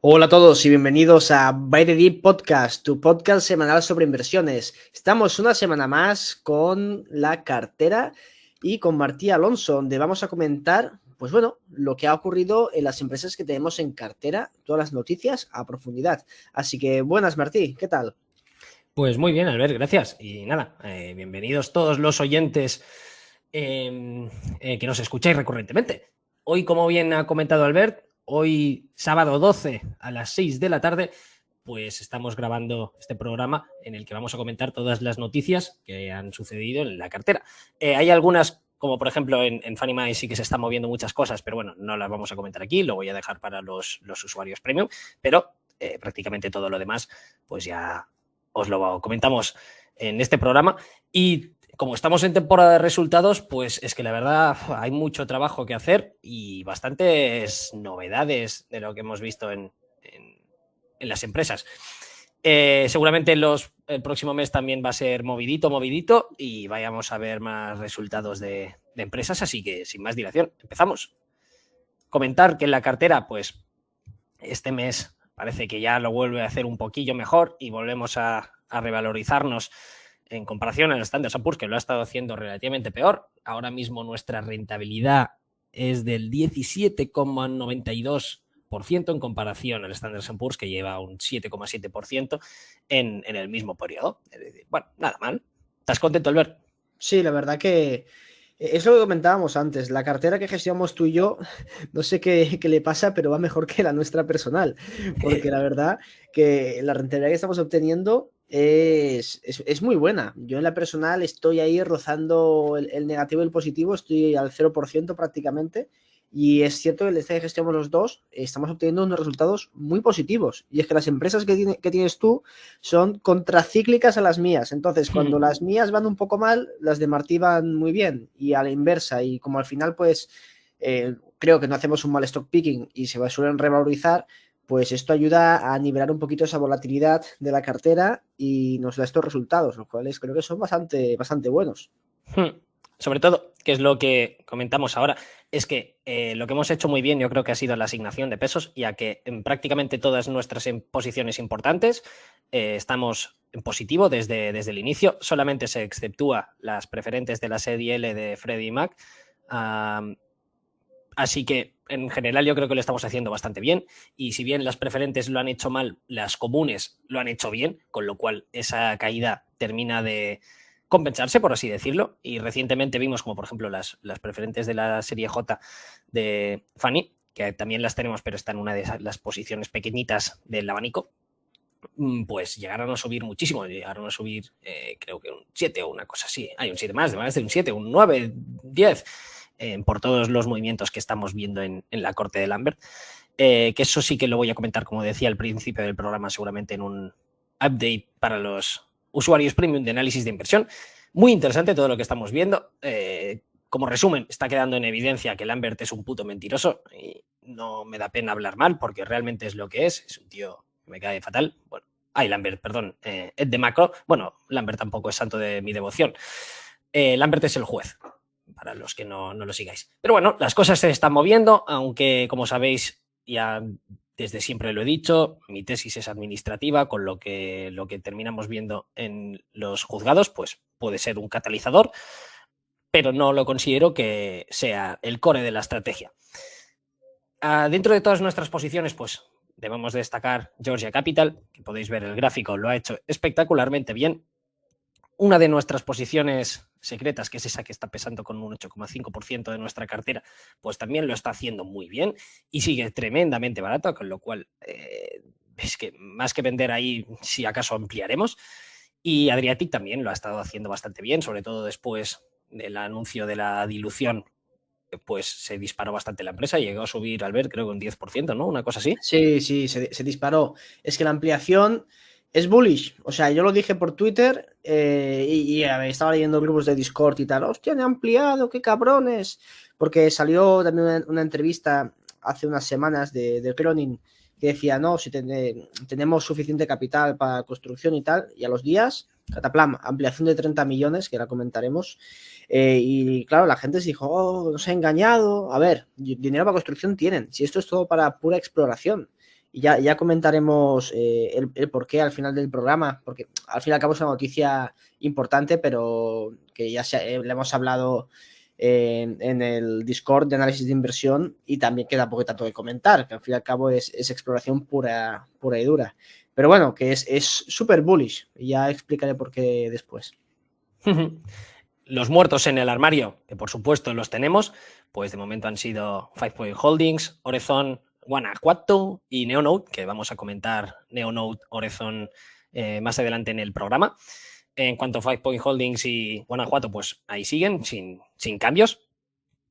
Hola a todos y bienvenidos a Buy the Dip Podcast, tu podcast semanal sobre inversiones. Estamos una semana más con la cartera y con Martí Alonso, donde vamos a comentar, pues bueno, lo que ha ocurrido en las empresas que tenemos en cartera, todas las noticias a profundidad. Así que buenas, Martí, ¿qué tal? Pues muy bien, Albert, gracias. Y nada, bienvenidos todos los oyentes que nos escucháis recurrentemente. Hoy, como bien ha comentado Albert, hoy sábado 12 a las 6 de la tarde, pues estamos grabando este programa en el que vamos a comentar todas las noticias que han sucedido en la cartera. Hay algunas, como por ejemplo en Fannie Mae sí que se están moviendo muchas cosas, pero bueno, no las vamos a comentar aquí, lo voy a dejar para los usuarios premium, pero prácticamente todo lo demás, pues ya os lo comentamos en este programa. Y como estamos en temporada de resultados, pues es que la verdad hay mucho trabajo que hacer y bastantes novedades de lo que hemos visto en las empresas. Seguramente el próximo mes también va a ser movidito y vayamos a ver más resultados de empresas, así que sin más dilación, empezamos. Comentar que en la cartera, pues este mes parece que ya lo vuelve a hacer un poquillo mejor y volvemos a revalorizarnos en comparación al Standard & Poor's, que lo ha estado haciendo relativamente peor. Ahora mismo nuestra rentabilidad es del 17,92% en comparación al Standard & Poor's, que lleva un 7,7% en el mismo periodo. Es decir, bueno, nada mal. ¿Estás contento, Albert? Sí, la verdad que es lo que comentábamos antes, la cartera que gestionamos tú y yo, no sé qué le pasa, pero va mejor que la nuestra personal, porque la verdad que la rentabilidad que estamos obteniendo es muy buena. Yo en la personal estoy ahí rozando el negativo y el positivo, estoy al 0% prácticamente, y es cierto que el que gestionamos los dos, estamos obteniendo unos resultados muy positivos, y es que las empresas que tienes tú son contracíclicas a las mías. Entonces, cuando las mías van un poco mal, las de Martí van muy bien y a la inversa. Y como al final, pues creo que no hacemos un mal stock picking y se suelen revalorizar, pues esto ayuda a nivelar un poquito esa volatilidad de la cartera y nos da estos resultados, los cuales creo que son bastante buenos. Sobre todo, que es lo que comentamos ahora, es que lo que hemos hecho muy bien yo creo que ha sido la asignación de pesos, ya que en prácticamente todas nuestras posiciones importantes estamos en positivo desde el inicio, solamente se exceptúa las preferentes de la serie L de Freddie Mac, así que en general yo creo que lo estamos haciendo bastante bien, y si bien las preferentes lo han hecho mal, las comunes lo han hecho bien, con lo cual esa caída termina de compensarse, por así decirlo. Y recientemente vimos como por ejemplo las preferentes de la serie J de Fanny, que también las tenemos, pero está en una de las posiciones pequeñitas del abanico, pues llegaron a subir muchísimo, llegaron a subir creo que un 7 o una cosa así, hay un 7 más de un 7, un 9, 10, por todos los movimientos que estamos viendo en la corte de Lambert, que eso sí que lo voy a comentar, como decía al principio del programa, seguramente en un update para los usuarios premium de análisis de inversión. Muy interesante todo lo que estamos viendo. Como resumen, está quedando en evidencia que Lambert es un puto mentiroso y no me da pena hablar mal porque realmente es lo que es un tío que me cae fatal. Bueno, Lambert, perdón, Ed de Macro. Bueno, Lambert tampoco es santo de mi devoción. Lambert es el juez, para los que no lo sigáis. Pero bueno, las cosas se están moviendo, aunque como sabéis, ya desde siempre lo he dicho, mi tesis es administrativa, con lo que terminamos viendo en los juzgados, pues puede ser un catalizador, pero no lo considero que sea el core de la estrategia. Dentro de todas nuestras posiciones, pues debemos destacar Georgia Capital, que podéis ver el gráfico, lo ha hecho espectacularmente bien. Una de nuestras posiciones secretas, que es esa que está pesando con un 8,5% de nuestra cartera, pues también lo está haciendo muy bien y sigue tremendamente barato, con lo cual es que más que vender ahí, si acaso ampliaremos. Y Adriatic también lo ha estado haciendo bastante bien, sobre todo después del anuncio de la dilución, pues se disparó bastante la empresa y llegó a subir, al ver, creo que un 10%, ¿no? Una cosa así. Sí, se disparó. Es que la ampliación es bullish. O sea, yo lo dije por Twitter a ver, estaba leyendo grupos de Discord y tal. Hostia, han ampliado, qué cabrones. Porque salió también una entrevista hace unas semanas de Cronin que decía, no, si tenemos suficiente capital para construcción y tal. Y a los días, cataplam, ampliación de 30 millones, que la comentaremos. Y claro, la gente se dijo, oh, nos ha engañado. A ver, dinero para construcción tienen. Si esto es todo para pura exploración. y ya comentaremos el porqué al final del programa, porque al fin y al cabo es una noticia importante, pero que ya le hemos hablado en el Discord de análisis de inversión y también queda poco tanto de comentar, que al fin y al cabo es exploración pura y dura. Pero bueno, que es súper bullish, y ya explicaré por qué después. Los muertos en el armario, que por supuesto los tenemos, pues de momento han sido Five Point Holdings, Orezon, Guanajuato y Neonode, que vamos a comentar Neonode, Orezon más adelante en el programa. En cuanto a Five Point Holdings y Guanajuato, pues ahí siguen sin cambios.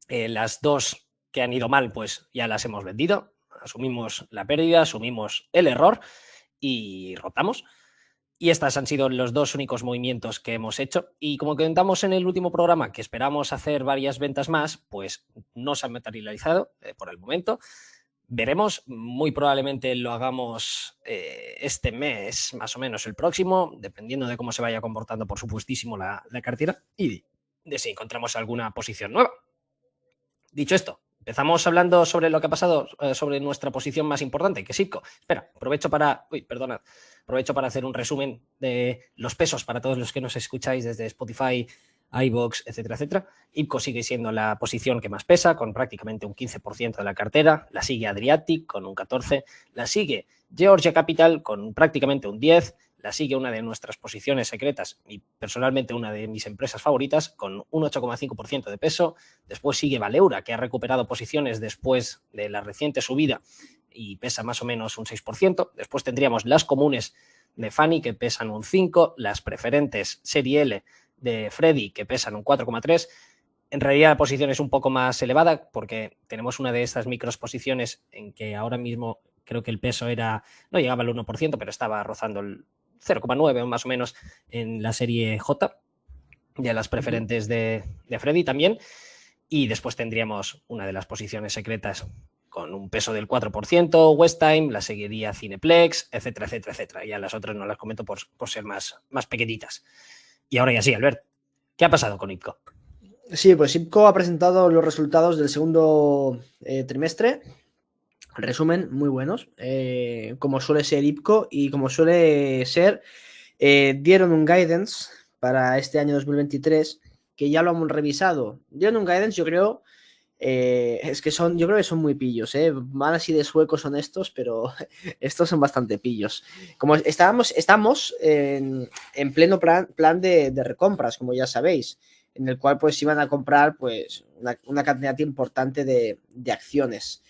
Las dos que han ido mal, pues ya las hemos vendido. Asumimos la pérdida, asumimos el error y rotamos. Y estos han sido los dos únicos movimientos que hemos hecho. Y como comentamos en el último programa, que esperamos hacer varias ventas más, pues no se han materializado por el momento. Veremos, muy probablemente lo hagamos este mes, más o menos el próximo, dependiendo de cómo se vaya comportando, por supuestísimo, la cartera y de si encontramos alguna posición nueva. Dicho esto, empezamos hablando sobre lo que ha pasado, sobre nuestra posición más importante, que es IPCO. Espera, aprovecho para hacer un resumen de los pesos para todos los que nos escucháis desde Spotify, iVoox, etcétera, etcétera. IPCO sigue siendo la posición que más pesa, con prácticamente un 15% de la cartera. La sigue Adriatic con un 14%. La sigue Georgia Capital con prácticamente un 10%. La sigue una de nuestras posiciones secretas y personalmente una de mis empresas favoritas con un 8,5% de peso. Después sigue Valeura, que ha recuperado posiciones después de la reciente subida y pesa más o menos un 6%. Después tendríamos las comunes de Fanny, que pesan un 5%, las preferentes Serie L de Freddy, que pesan un 4,3%. En realidad la posición es un poco más elevada porque tenemos una de estas microposiciones en que ahora mismo creo que el peso no llegaba al 1%, pero estaba rozando el 0,9 o más o menos en la serie J, ya las preferentes de Freddy también. Y después tendríamos una de las posiciones secretas con un peso del 4%, West Time, la seguiría Cineplex, etcétera, etcétera, etcétera. Ya las otras no las comento por ser más pequeñitas. Y ahora ya sí, Albert, ¿qué ha pasado con IPCO? Sí, pues IPCO ha presentado los resultados del segundo trimestre. Resumen, muy buenos, como suele ser IPCO y como suele ser, dieron un guidance para este año 2023 que ya lo hemos revisado. Dieron un guidance, yo creo, yo creo que son muy pillos, van así de suecos son estos, pero estos son bastante pillos. Como estamos en pleno plan de recompras, como ya sabéis, en el cual pues iban a comprar pues una cantidad importante de acciones.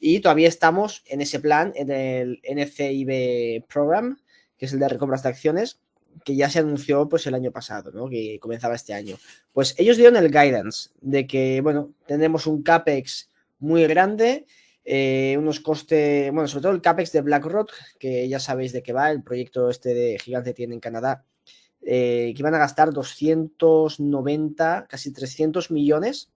Y todavía estamos en ese plan, en el NCIB Program, que es el de recompras de acciones, que ya se anunció pues el año pasado, ¿no? Que comenzaba este año. Pues ellos dieron el guidance de que, bueno, tendremos un CAPEX muy grande, unos costes, bueno, sobre todo el CAPEX de BlackRock, que ya sabéis de qué va, el proyecto este de gigante tiene en Canadá, que iban a gastar 290, casi 300 millones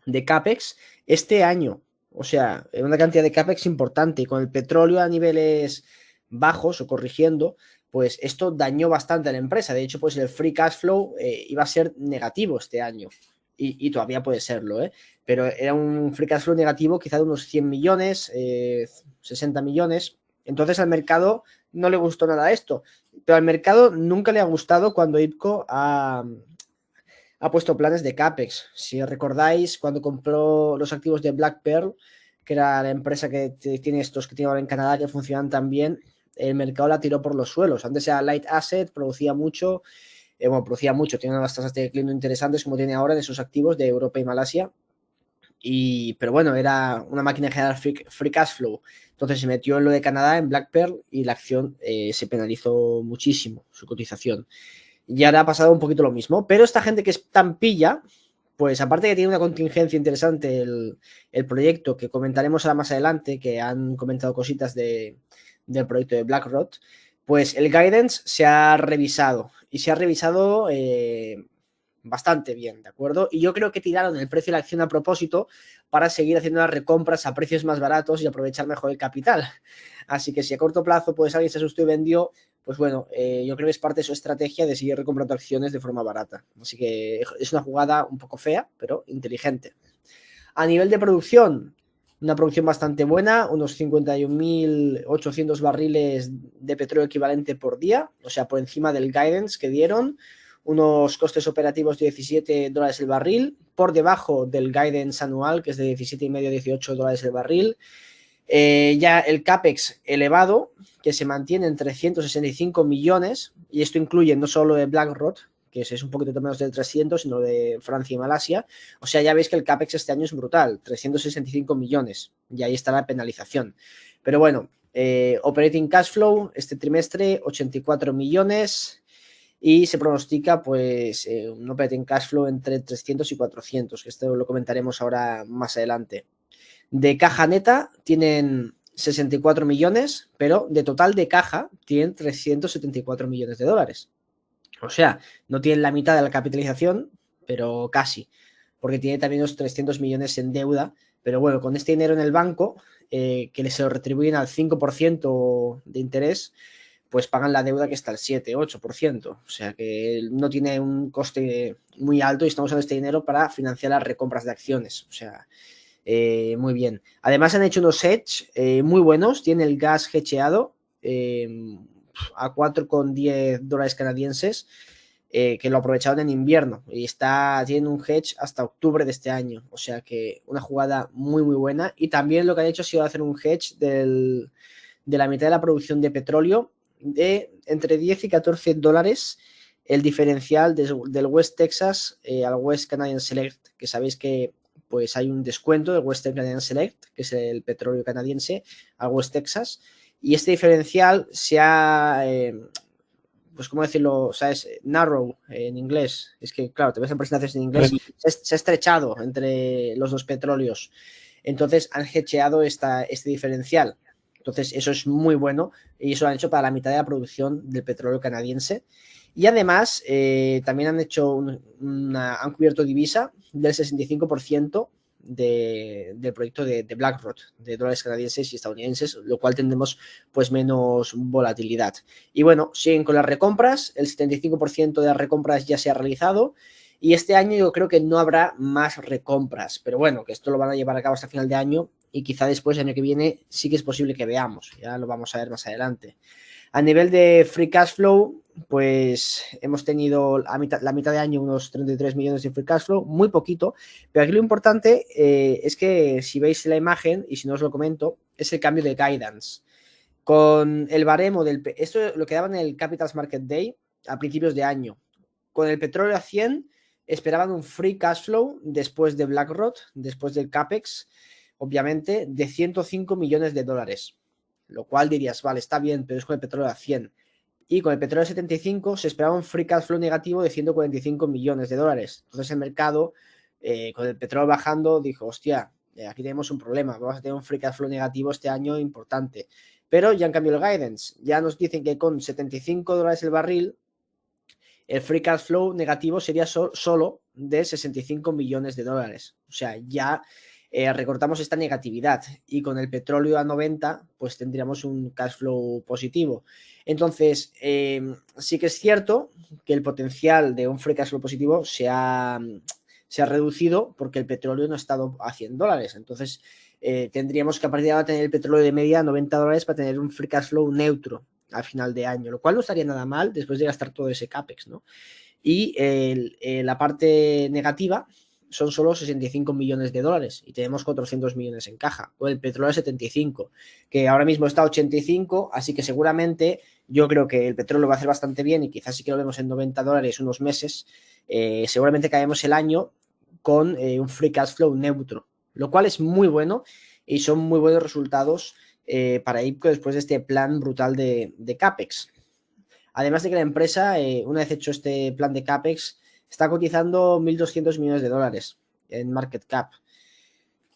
de CAPEX este año. O sea, una cantidad de CAPEX importante. Y con el petróleo a niveles bajos o corrigiendo, pues esto dañó bastante a la empresa. De hecho, pues el free cash flow iba a ser negativo este año. Y todavía puede serlo, ¿eh? Pero era un free cash flow negativo quizá de unos 100 millones, 60 millones. Entonces al mercado no le gustó nada esto. Pero al mercado nunca le ha gustado cuando IPCO ha puesto planes de CAPEX. Si recordáis, cuando compró los activos de Black Pearl, que era la empresa que tiene estos que tiene ahora en Canadá, que funcionan tan bien, el mercado la tiró por los suelos. Antes era Light Asset, producía mucho, tiene unas tasas de declino interesantes como tiene ahora de sus activos de Europa y Malasia. Pero bueno, era una máquina de generar free cash flow. Entonces se metió en lo de Canadá, en Black Pearl, y la acción se penalizó muchísimo, su cotización. Y ahora ha pasado un poquito lo mismo. Pero esta gente que es tan pilla, pues aparte que tiene una contingencia interesante el proyecto, que comentaremos ahora más adelante, que han comentado cositas del proyecto de BlackRock, pues el guidance se ha revisado. Y se ha revisado bastante bien, ¿de acuerdo? Y yo creo que tiraron el precio de la acción a propósito para seguir haciendo las recompras a precios más baratos y aprovechar mejor el capital. Así que si a corto plazo pues alguien se asustó y vendió, pues bueno, yo creo que es parte de su estrategia de seguir recomprando acciones de forma barata. Así que es una jugada un poco fea, pero inteligente. A nivel de producción, una producción bastante buena, unos 51.800 barriles de petróleo equivalente por día, o sea, por encima del guidance que dieron, unos costes operativos de $17 el barril, por debajo del guidance anual, que es de 17,5 a $18 el barril. Ya el CAPEX elevado, que se mantiene en 365 millones, y esto incluye no solo de BlackRock, que es un poquito menos de 300, sino de Francia y Malasia. O sea, ya veis que el CAPEX este año es brutal, 365 millones, y ahí está la penalización. Pero bueno, Operating Cash Flow este trimestre, 84 millones, y se pronostica pues un Operating Cash Flow entre 300 y 400, que esto lo comentaremos ahora más adelante. De caja neta tienen 64 millones, pero de total de caja tienen 374 millones de dólares. O sea, no tienen la mitad de la capitalización, pero casi, porque tiene también los 300 millones en deuda. Pero bueno, con este dinero en el banco, que se lo retribuyen al 5% de interés, pues pagan la deuda que está al 7-8%. O sea que no tiene un coste muy alto y estamos usando este dinero para financiar las recompras de acciones. O sea, muy bien. Además han hecho unos hedge muy buenos. Tiene el gas hedgeado a $4,10 canadienses, que lo aprovecharon en invierno y tienen un hedge hasta octubre de este año. O sea que una jugada muy muy buena. Y también lo que han hecho ha sido hacer un hedge de la mitad de la producción de petróleo de entre 10 y 14 dólares el diferencial del West Texas al West Canadian Select, que sabéis que pues hay un descuento del Western Canadian Select, que es el petróleo canadiense, al West Texas, y este diferencial se ha, pues cómo decirlo, o sea, es narrow en inglés, es que claro, te ves en presentaciones en inglés, se ha estrechado entre los dos petróleos, entonces han hedgeado este diferencial, entonces eso es muy bueno, y eso lo han hecho para la mitad de la producción del petróleo canadiense. Y además, también han hecho han cubierto divisa del 65% del proyecto de BlackRock, de dólares canadienses y estadounidenses, lo cual tendremos pues menos volatilidad. Y bueno, siguen con las recompras, el 75% de las recompras ya se ha realizado, y este año yo creo que no habrá más recompras, pero bueno, que esto lo van a llevar a cabo hasta final de año, y quizá después, el año que viene, sí que es posible que veamos, ya lo vamos a ver más adelante. A nivel de free cash flow, pues hemos tenido la mitad de año unos 33 millones de free cash flow, muy poquito, pero aquí lo importante es que si veis la imagen, y si no os lo comento, es el cambio de guidance. Con el baremo esto lo que daban en el Capital Market Day a principios de año. Con el petróleo a 100 esperaban un free cash flow después de BlackRock, después del CAPEX, obviamente, de 105 millones de dólares. Lo cual dirías, vale, está bien, pero es con el petróleo a 100. Y con el petróleo a 75 se esperaba un free cash flow negativo de 145 millones de dólares. Entonces el mercado, con el petróleo bajando, dijo, hostia, aquí tenemos un problema, vamos a tener un free cash flow negativo este año importante. Pero ya han cambiado el guidance, ya nos dicen que con 75 dólares el barril, el free cash flow negativo sería solo de 65 millones de dólares. O sea, ya recortamos esta negatividad, y con el petróleo a 90 pues tendríamos un cash flow positivo. Entonces sí que es cierto que el potencial de un free cash flow positivo se ha reducido porque el petróleo no ha estado a 100 dólares. Entonces tendríamos que a partir de ahora tener el petróleo de media a 90 dólares para tener un free cash flow neutro al final de año, lo cual no estaría nada mal después de gastar todo ese CAPEX, ¿no? Y la parte negativa son solo 65 millones de dólares y tenemos 400 millones en caja, o el petróleo 75, que ahora mismo está a 85, así que seguramente yo creo que el petróleo va a hacer bastante bien y quizás sí que lo vemos en 90 dólares unos meses, seguramente caemos el año con un free cash flow neutro, lo cual es muy bueno y son muy buenos resultados para IPCO después de este plan brutal de CAPEX. Además de que la empresa, una vez hecho este plan de CAPEX, está cotizando 1.200 millones de dólares en market cap.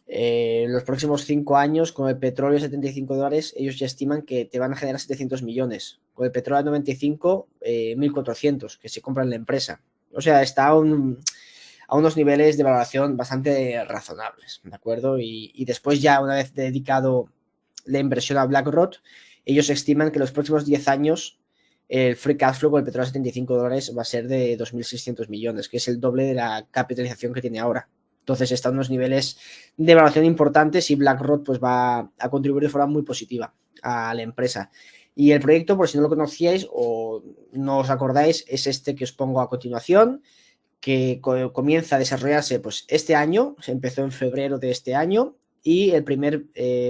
En los próximos 5 años, con el petróleo a 75 dólares, ellos ya estiman que te van a generar 700 millones. Con el petróleo a 95, 1.400 que se compra en la empresa. O sea, está a unos niveles de valoración bastante razonables, ¿de acuerdo? Y después ya, una vez dedicado la inversión a BlackRock, ellos estiman que los próximos 10 años el free cash flow con el petróleo a 75 dólares va a ser de 2.600 millones, que es el doble de la capitalización que tiene ahora. Entonces están unos niveles de evaluación importantes y BlackRock pues va a contribuir de forma muy positiva a la empresa. Y el proyecto, por si no lo conocíais o no os acordáis, es este que os pongo a continuación, que comienza a desarrollarse pues este año, se empezó en febrero de este año y el primer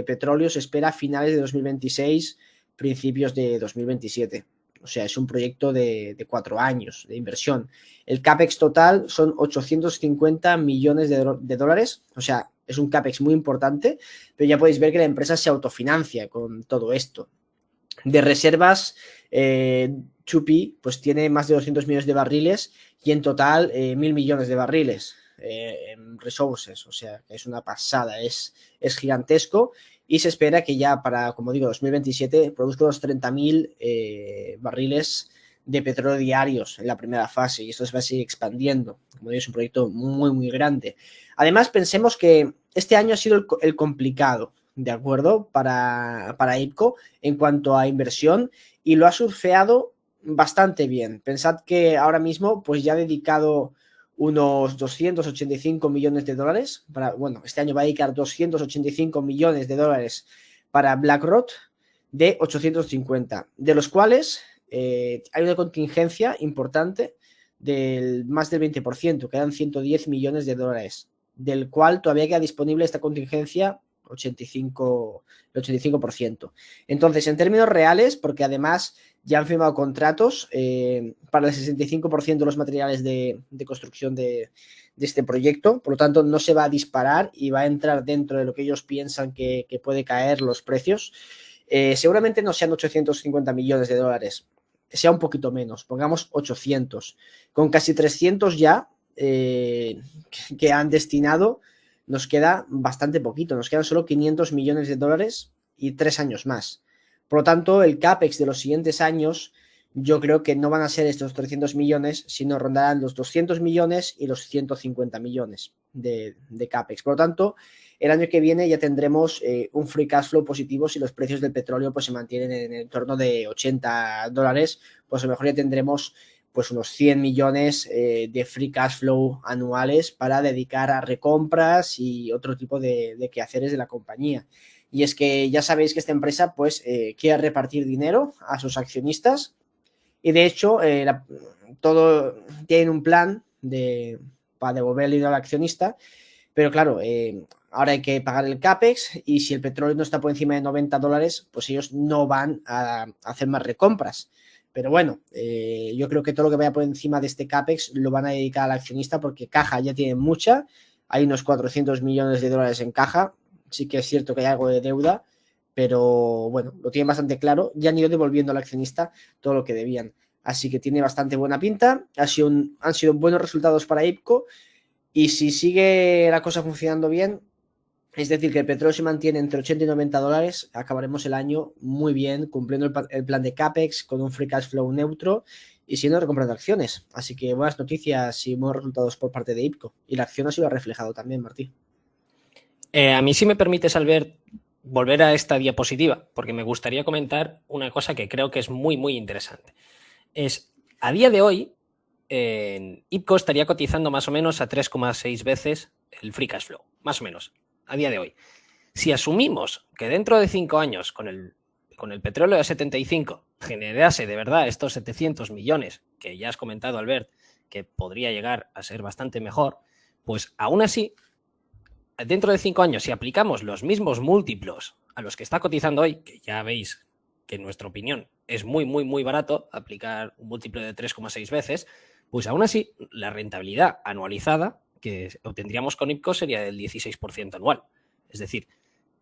petróleo se espera a finales de 2026, principios de 2027. O sea, es un proyecto de 4 años de inversión. El CAPEX total son 850 millones de dólares. O sea, es un CAPEX muy importante, pero ya podéis ver que la empresa se autofinancia con todo esto. De reservas, 2P pues tiene más de 200 millones de barriles y en total 1.000 millones de barriles en resources. O sea, es una pasada, es gigantesco y se espera que ya para, como digo, 2027 produzca unos 30.000 barriles de petróleo diarios en la primera fase y esto se va a seguir expandiendo. Como digo, es un proyecto muy, muy grande. Además, pensemos que este año ha sido el complicado, ¿de acuerdo? Para IPCO en cuanto a inversión y lo ha surfeado bastante bien. Pensad que ahora mismo pues ya ha dedicado unos 285 millones de dólares bueno, este año va a dedicar 285 millones de dólares para BlackRock de 850, de los cuales hay una contingencia importante del más del 20%, quedan 110 millones de dólares, del cual todavía queda disponible esta contingencia 85, el 85%. Entonces, en términos reales, porque además ya han firmado contratos para el 65% de los materiales de construcción de este proyecto, por lo tanto no se va a disparar y va a entrar dentro de lo que ellos piensan que puede caer los precios. Seguramente no sean 850 millones de dólares, sea un poquito menos, pongamos 800, con casi 300 ya que han destinado. Nos queda bastante poquito, nos quedan solo 500 millones de dólares y 3 años más. Por lo tanto, el CAPEX de los siguientes años yo creo que no van a ser estos 300 millones, sino rondarán los 200 millones y los 150 millones de CAPEX. Por lo tanto, el año que viene ya tendremos un free cash flow positivo si los precios del petróleo pues, se mantienen en el entorno de $80, pues a lo mejor ya tendremos pues unos 100 millones de free cash flow anuales para dedicar a recompras y otro tipo de quehaceres de la compañía. Y es que ya sabéis que esta empresa pues quiere repartir dinero a sus accionistas y de hecho todo tiene un plan para devolver el dinero al accionista, pero claro, ahora hay que pagar el CAPEX y si el petróleo no está por encima de $90, pues ellos no van a hacer más recompras. Pero bueno, yo creo que todo lo que vaya por encima de este CAPEX lo van a dedicar al accionista porque caja ya tiene mucha, hay unos 400 millones de dólares en caja, sí que es cierto que hay algo de deuda, pero bueno, lo tienen bastante claro, ya han ido devolviendo al accionista todo lo que debían. Así que tiene bastante buena pinta, han sido buenos resultados para IPCO y si sigue la cosa funcionando bien, es decir, que el petróleo se mantiene entre 80 y $90, acabaremos el año muy bien, cumpliendo el plan de CAPEX con un free cash flow neutro y siendo recomprando acciones. Así que buenas noticias y buenos resultados por parte de IPCO. Y la acción ha sido reflejado también, Martí. A mí, si me permites, Albert, volver a esta diapositiva, porque me gustaría comentar una cosa que creo que es muy, muy interesante. A día de hoy, IPCO estaría cotizando más o menos a 3,6 veces el free cash flow, más o menos, a día de hoy. Si asumimos que dentro de 5 años, con el petróleo de 75, generase de verdad estos 700 millones, que ya has comentado, Albert, que podría llegar a ser bastante mejor, pues aún así, dentro de 5 años, si aplicamos los mismos múltiplos a los que está cotizando hoy, que ya veis que en nuestra opinión es muy, muy, muy barato aplicar un múltiplo de 3,6 veces, pues aún así la rentabilidad anualizada que obtendríamos con IPCO sería del 16% anual. Es decir,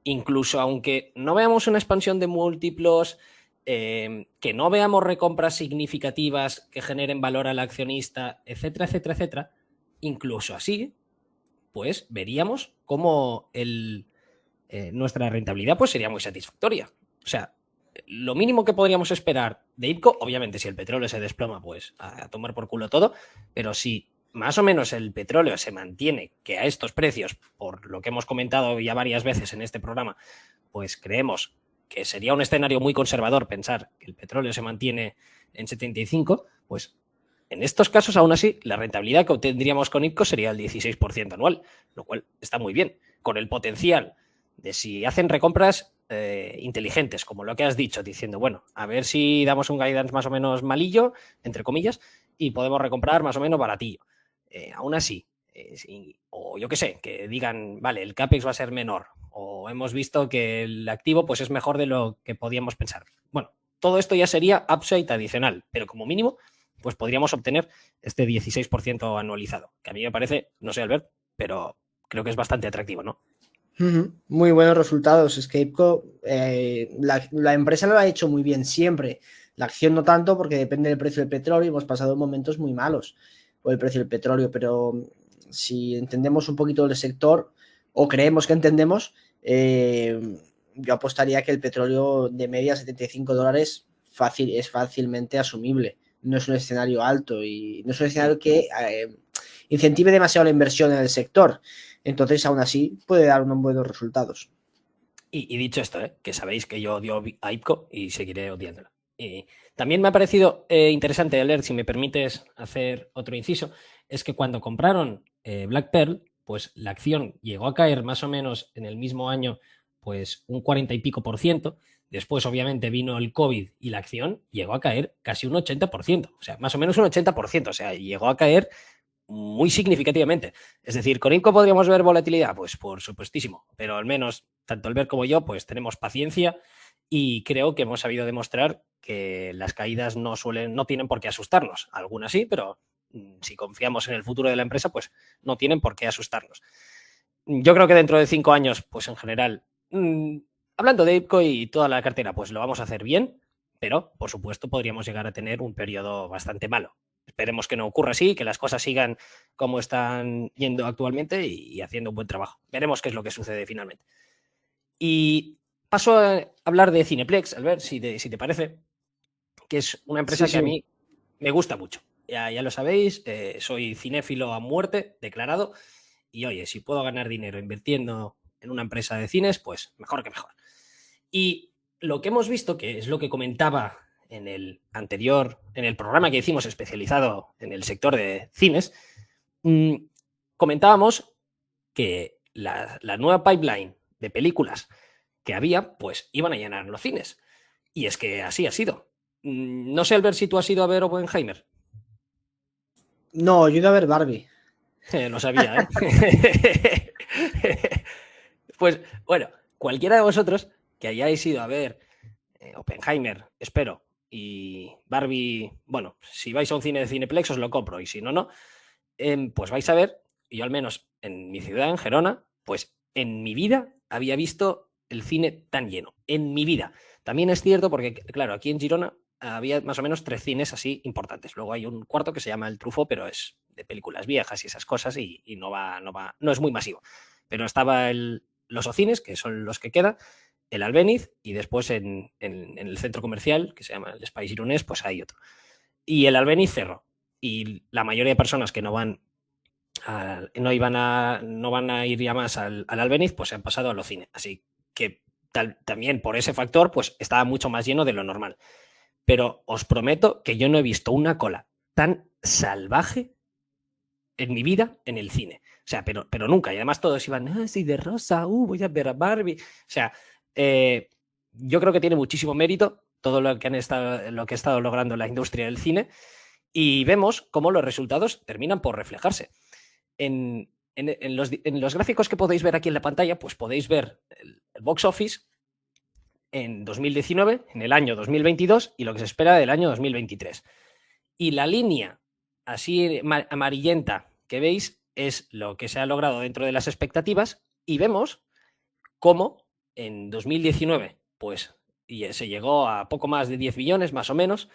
incluso aunque no veamos una expansión de múltiplos, que no veamos recompras significativas que generen valor al accionista, etcétera, etcétera, etcétera, incluso así, pues veríamos cómo nuestra rentabilidad pues sería muy satisfactoria. O sea, lo mínimo que podríamos esperar de IPCO, obviamente si el petróleo se desploma, pues a tomar por culo todo, pero si más o menos el petróleo se mantiene que a estos precios, por lo que hemos comentado ya varias veces en este programa, pues creemos que sería un escenario muy conservador pensar que el petróleo se mantiene en 75, pues En estos casos, aún así, la rentabilidad que obtendríamos con IPCO sería el 16% anual, lo cual está muy bien, con el potencial de si hacen recompras inteligentes, como lo que has dicho, diciendo, bueno, a ver si damos un guidance más o menos malillo, entre comillas, y podemos recomprar más o menos baratillo. Aún así, o yo qué sé, que digan, vale, el CAPEX va a ser menor, o hemos visto que el activo pues, es mejor de lo que podíamos pensar. Bueno, todo esto ya sería upside adicional, pero como mínimo pues podríamos obtener este 16% anualizado, que a mí me parece, no sé, Albert, pero creo que es bastante atractivo, ¿no? Muy buenos resultados. Scapeco, la empresa lo ha hecho muy bien siempre. La acción no tanto porque depende del precio del petróleo y hemos pasado momentos muy malos por el precio del petróleo, pero si entendemos un poquito del sector o creemos que entendemos, yo apostaría que el petróleo de media $75 es fácilmente asumible. No es un escenario alto y no es un escenario que incentive demasiado la inversión en el sector. Entonces, aún así, puede dar unos buenos resultados. Y dicho esto, que sabéis que yo odio a IPCO y seguiré odiándola. También me ha parecido interesante leer, si me permites hacer otro inciso, es que cuando compraron Black Pearl, pues la acción llegó a caer más o menos en el mismo año, pues un 40 y pico por ciento. Después, obviamente, vino el COVID y la acción llegó a caer casi un 80%, o sea, más o menos un 80%, o sea, llegó a caer muy significativamente. Es decir, ¿con IPCO podríamos ver volatilidad? Pues por supuestísimo, pero al menos tanto Albert como yo pues tenemos paciencia y creo que hemos sabido demostrar que las caídas no tienen por qué asustarnos. Algunas sí, pero si confiamos en el futuro de la empresa, pues no tienen por qué asustarnos. Yo creo que dentro de 5 años, pues en general, hablando de IPCO y toda la cartera, pues lo vamos a hacer bien, pero por supuesto podríamos llegar a tener un periodo bastante malo. Esperemos que no ocurra así, que las cosas sigan como están yendo actualmente y haciendo un buen trabajo. Veremos qué es lo que sucede finalmente. Y paso a hablar de Cineplex, Albert, si te parece, que es una Sí, empresa que a sí. mí me gusta mucho. Ya lo sabéis, soy cinéfilo a muerte, declarado, y oye, si puedo ganar dinero invirtiendo en una empresa de cines, pues mejor que mejor. Y lo que hemos visto, que es lo que comentaba en el anterior, en el programa que hicimos especializado en el sector de cines, comentábamos que la nueva pipeline de películas que había, pues iban a llenar los cines. Y es que así ha sido. No sé, Albert, si tú has ido a ver Oppenheimer. No, yo he ido a ver Barbie. Lo sabía, ¿eh? Pues bueno, cualquiera de vosotros que hayáis ido a ver Oppenheimer, espero, y Barbie, bueno, si vais a un cine de Cineplex os lo compro y si no, no, pues vais a ver, yo al menos en mi ciudad, en Gerona, pues en mi vida había visto el cine tan lleno, en mi vida. También es cierto porque, claro, aquí en Girona había más o menos 3 cines así importantes. Luego hay un cuarto que se llama El Trufo, pero es de películas viejas y esas cosas y no es muy masivo. Pero estaba los Ocines, que son los que quedan, el Albéniz y después en el centro comercial, que se llama el Spice Gironès, pues hay otro. Y el Albéniz cerró. Y la mayoría de personas que no van no van a ir ya más al Albéniz, pues se han pasado a los cines. Así que también por ese factor, pues estaba mucho más lleno de lo normal. Pero os prometo que yo no he visto una cola tan salvaje en mi vida en el cine. O sea, pero nunca. Y además todos iban, sí, de rosa, voy a ver a Barbie. O sea, yo creo que tiene muchísimo mérito todo lo que ha estado logrando la industria del cine y vemos cómo los resultados terminan por reflejarse. En los gráficos que podéis ver aquí en la pantalla, pues podéis ver el box office en 2019, en el año 2022 y lo que se espera del año 2023. Y la línea así amarillenta que veis es lo que se ha logrado dentro de las expectativas y vemos cómo en 2019 pues se llegó a poco más de 10 billones más o menos.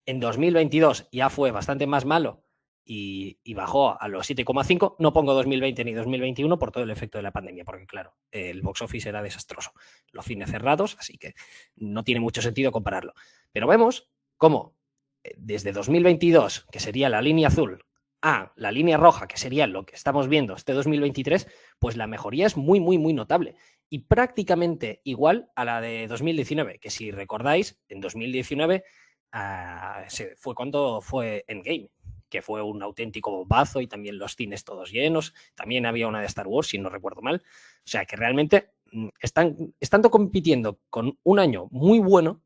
En 2022 ya fue bastante más malo y bajó a los 7,5. No pongo 2020 ni 2021 por todo el efecto de la pandemia, porque claro, el box office era desastroso. Los cines cerrados, así que no tiene mucho sentido compararlo. Pero vemos cómo desde 2022, que sería la línea azul, a la línea roja, que sería lo que estamos viendo este 2023, pues la mejoría es muy, muy, muy notable. Y prácticamente igual a la de 2019, que si recordáis, en 2019 fue cuando fue Endgame, que fue un auténtico bombazo y también los cines todos llenos. También había una de Star Wars, si no recuerdo mal. O sea que realmente estando compitiendo con un año muy bueno,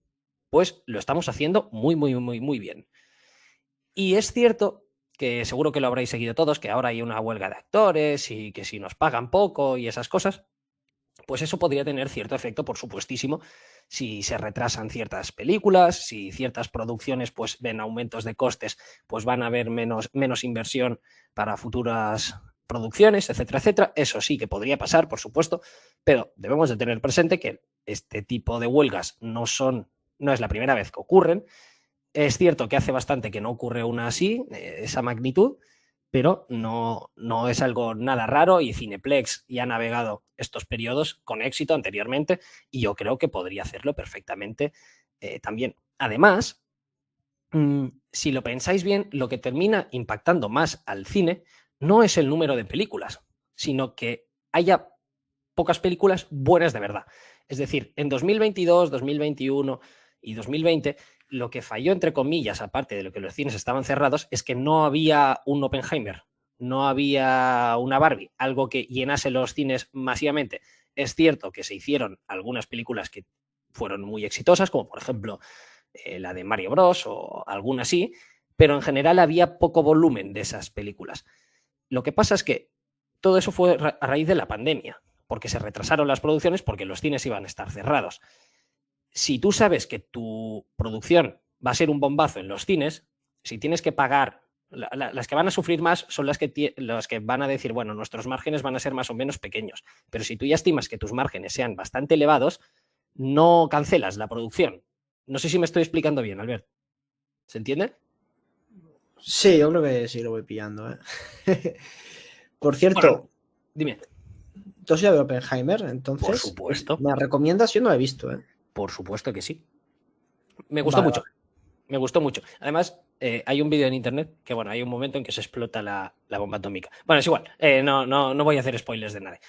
pues lo estamos haciendo muy, muy, muy, muy bien. Y es cierto que seguro que lo habréis seguido todos, que ahora hay una huelga de actores y que si nos pagan poco y esas cosas, pues eso podría tener cierto efecto, por supuestísimo, si se retrasan ciertas películas, si ciertas producciones pues ven aumentos de costes, pues van a haber menos inversión para futuras producciones, etcétera, etcétera. Eso sí que podría pasar, por supuesto, pero debemos de tener presente que este tipo de huelgas no es la primera vez que ocurren. Es cierto que hace bastante que no ocurre una así, esa magnitud, pero no es algo nada raro y Cineplex ya ha navegado estos periodos con éxito anteriormente y yo creo que podría hacerlo perfectamente también. Además, si lo pensáis bien, lo que termina impactando más al cine no es el número de películas, sino que haya pocas películas buenas de verdad. Es decir, en 2022, 2021 y 2020, lo que falló, entre comillas, aparte de lo que los cines estaban cerrados, es que no había un Oppenheimer, no había una Barbie, algo que llenase los cines masivamente. Es cierto que se hicieron algunas películas que fueron muy exitosas, como por ejemplo la de Mario Bros o alguna así, pero en general había poco volumen de esas películas. Lo que pasa es que todo eso fue a raíz de la pandemia, porque se retrasaron las producciones porque los cines iban a estar cerrados. Si tú sabes que tu producción va a ser un bombazo en los cines, si tienes que pagar, las que van a sufrir más son las que van a decir, bueno, nuestros márgenes van a ser más o menos pequeños, pero si tú ya estimas que tus márgenes sean bastante elevados, no cancelas la producción. No sé si me estoy explicando bien, Albert. ¿Se entiende? Sí, yo creo que sí lo voy pillando, ¿eh? Por Bueno, cierto, dime. ¿tú has ido a ver Oppenheimer? Por Entonces, supuesto, ¿me la recomiendas? Yo no la he visto, ¿eh? por supuesto que sí. Me gustó Vale, mucho. vale. Me gustó mucho. Además, hay un vídeo en internet que, bueno, hay un momento en que se explota la bomba atómica. Bueno, es igual. No voy a hacer spoilers de nada.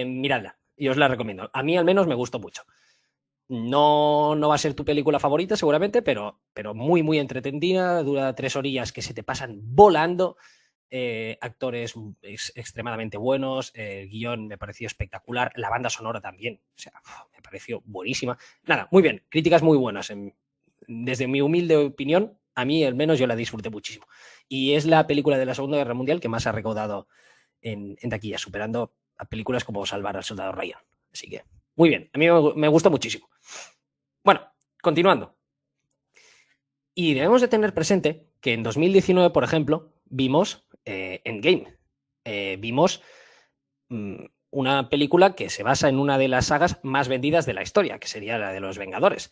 Miradla. Y os la recomiendo. A mí al menos me gustó mucho. No va a ser tu película favorita, seguramente, pero muy, muy entretenida. Dura 3 horillas que se te pasan volando. Actores extremadamente buenos. El guión me pareció espectacular. La banda sonora también. O sea, me pareció buenísima. Nada, muy bien. Críticas muy buenas. Desde mi humilde opinión, a mí al menos yo la disfruté muchísimo. Y es la película de la Segunda Guerra Mundial que más ha recaudado en taquilla, superando a películas como Salvar al Soldado Ryan. Así que, muy bien. A mí me gustó muchísimo. Bueno, continuando. Y debemos de tener presente que en 2019, por ejemplo, vimos Endgame. Vimos una película que se basa en una de las sagas más vendidas de la historia, que sería la de los Vengadores.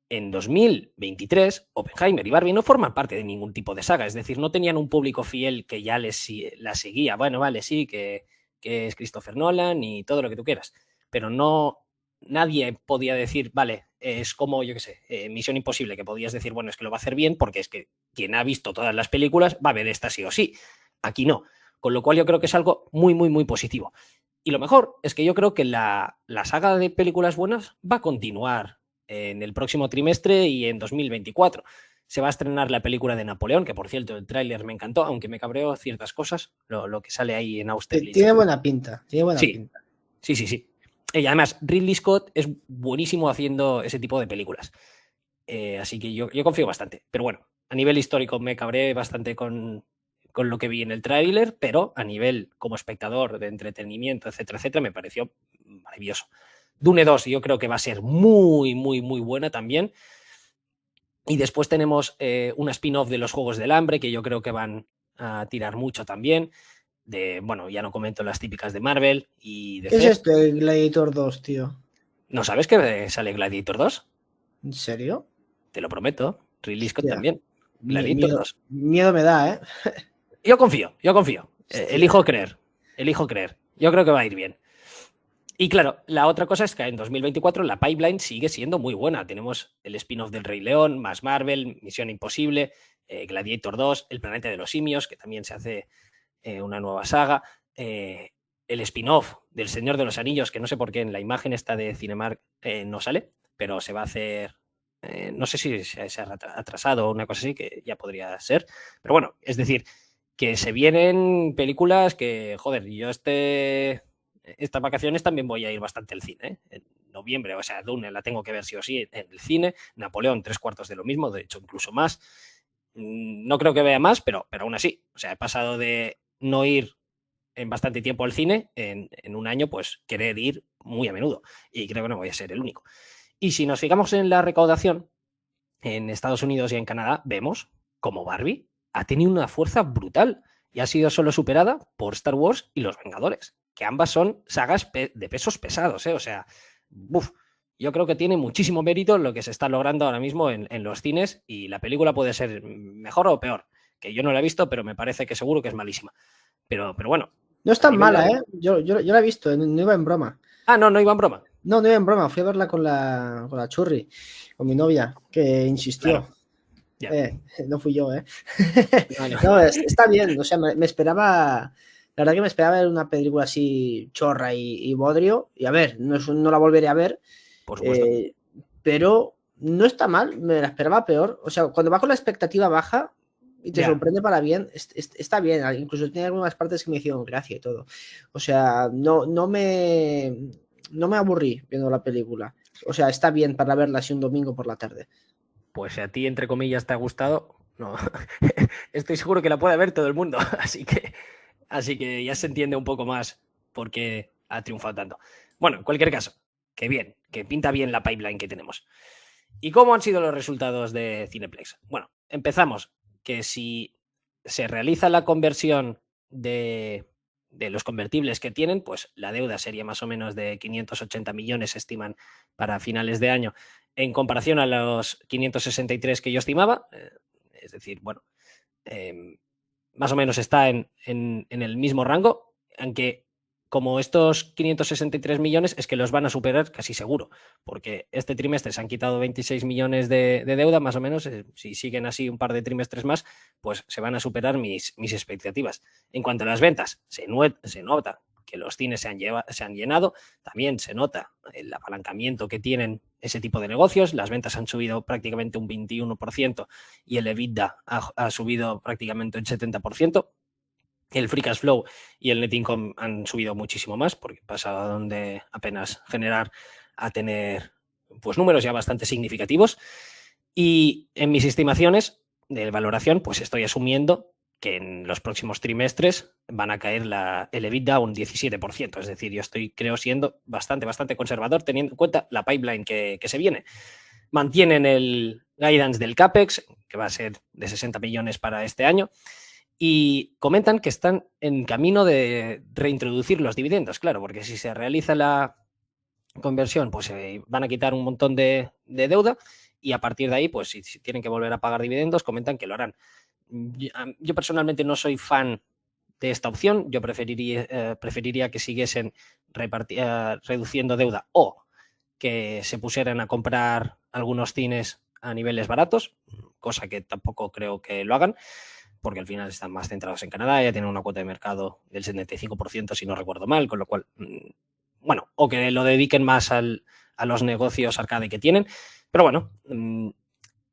En 2023, Oppenheimer y Barbie no forman parte de ningún tipo de saga, es decir, no tenían un público fiel que ya la seguía. Bueno, vale, sí, que es Christopher Nolan y todo lo que tú quieras, pero nadie podía decir, vale, es como, yo qué sé, Misión Imposible, que podías decir, bueno, es que lo va a hacer bien porque es que quien ha visto todas las películas va a ver esta sí o sí. Aquí no. Con lo cual yo creo que es algo muy, muy, muy positivo. Y lo mejor es que yo creo que la saga de películas buenas va a continuar en el próximo trimestre y en 2024. Se va a estrenar la película de Napoleón, que por cierto el tráiler me encantó, aunque me cabreó ciertas cosas, lo que sale ahí en Austerlitz. Tiene buena pinta, tiene buena Sí, pinta. sí, sí, sí. Y además, Ridley Scott es buenísimo haciendo ese tipo de películas. Así que yo confío bastante. Pero bueno, a nivel histórico me cabré bastante con lo que vi en el tráiler, pero a nivel como espectador de entretenimiento, etcétera, etcétera, me pareció maravilloso. Dune 2 yo creo que va a ser muy, muy, muy buena también. Y después tenemos una spin-off de los Juegos del Hambre, que yo creo que van a tirar mucho también. Bueno, ya no comento las típicas de Marvel y ¿Qué es DC. esto de Gladiator 2, tío? ¿No sabes que sale Gladiator 2? ¿En serio? Te lo prometo. Ridley Scott Hostia, también. Gladiator 2. miedo me da, ¿eh? Yo confío, yo confío. Hostia. Elijo creer, elijo creer. Yo creo que va a ir bien. Y claro, la otra cosa es que en 2024 la pipeline sigue siendo muy buena. Tenemos el spin-off del Rey León, más Marvel, Misión Imposible, Gladiator 2, El Planeta de los Simios, que también se hace una nueva saga, el spin-off del Señor de los Anillos, que no sé por qué en la imagen esta de Cinemark no sale, pero se va a hacer no sé si se ha atrasado o una cosa así, que ya podría ser. Pero bueno, es decir, que se vienen películas que, joder, yo estas vacaciones también voy a ir bastante al cine, ¿eh? En noviembre, o sea, Dune la tengo que ver sí o sí en el cine, Napoleón 3/4 de lo mismo, de hecho incluso más. No creo que vea más, pero aún así, o sea, he pasado de no ir en bastante tiempo al cine, en un año, pues querer ir muy a menudo. Y creo que no voy a ser el único. Y si nos fijamos en la recaudación, en Estados Unidos y en Canadá, vemos como Barbie ha tenido una fuerza brutal y ha sido solo superada por Star Wars y Los Vengadores, que ambas son sagas de pesos pesados, ¿eh? O sea, uf, yo creo que tiene muchísimo mérito lo que se está logrando ahora mismo en los cines, y la película puede ser mejor o peor, que yo no la he visto, pero me parece que seguro que es malísima. Pero bueno. No es A tan nivel mala, de... ¿eh? Yo la he visto, no iba en broma. Ah, no iba en broma. No iba en broma, fui a verla con la Churri, con mi novia, que insistió. Claro. Ya. No fui yo, ¿eh? No. No, está bien, o sea, me esperaba, la verdad que me esperaba ver una película así chorra y bodrio, y a ver, no la volveré a ver, Por supuesto. pero no está mal, me la esperaba peor, o sea, cuando va con la expectativa baja y te sorprende para bien, está bien, incluso tiene algunas partes que me hicieron gracia y todo, o sea, no me aburrí viendo la película, o sea, está bien para verla así un domingo por la tarde. Pues si a ti, entre comillas, te ha gustado, no, estoy seguro que la puede ver todo el mundo, así que ya se entiende un poco más por qué ha triunfado tanto. Bueno, en cualquier caso, que bien, que pinta bien la pipeline que tenemos. ¿Y cómo han sido los resultados de Cineplex? Bueno, empezamos que si se realiza la conversión de los convertibles que tienen, pues la deuda sería más o menos de 580 millones, se estiman, para finales de año, en comparación a los 563 que yo estimaba. Es decir, bueno, más o menos está en el mismo rango, aunque como estos 563 millones es que los van a superar casi seguro, porque este trimestre se han quitado 26 millones de deuda, más o menos. Si siguen así un par de trimestres más, pues se van a superar mis expectativas. En cuanto a las ventas, se nota que los cines se han llenado, también se nota el apalancamiento que tienen ese tipo de negocios, las ventas han subido prácticamente un 21% y el EBITDA ha subido prácticamente un 70%. El free cash flow y el net income han subido muchísimo más, porque pasa de apenas generar a tener pues números ya bastante significativos. Y en mis estimaciones de valoración, pues estoy asumiendo que en los próximos trimestres van a caer el EBITDA un 17%. Es decir, yo creo siendo bastante conservador, teniendo en cuenta la pipeline que se viene. Mantienen el guidance del CAPEX, que va a ser de 60 millones para este año, y comentan que están en camino de reintroducir los dividendos, claro, porque si se realiza la conversión, pues van a quitar un montón de deuda, y a partir de ahí, pues si tienen que volver a pagar dividendos, comentan que lo harán. Yo personalmente no soy fan de esta opción, yo preferiría que siguiesen reduciendo deuda, o que se pusieran a comprar algunos cines a niveles baratos, cosa que tampoco creo que lo hagan, porque al final están más centrados en Canadá, ya tienen una cuota de mercado del 75%, si no recuerdo mal, con lo cual, bueno, o que lo dediquen más a los negocios arcade que tienen, pero bueno,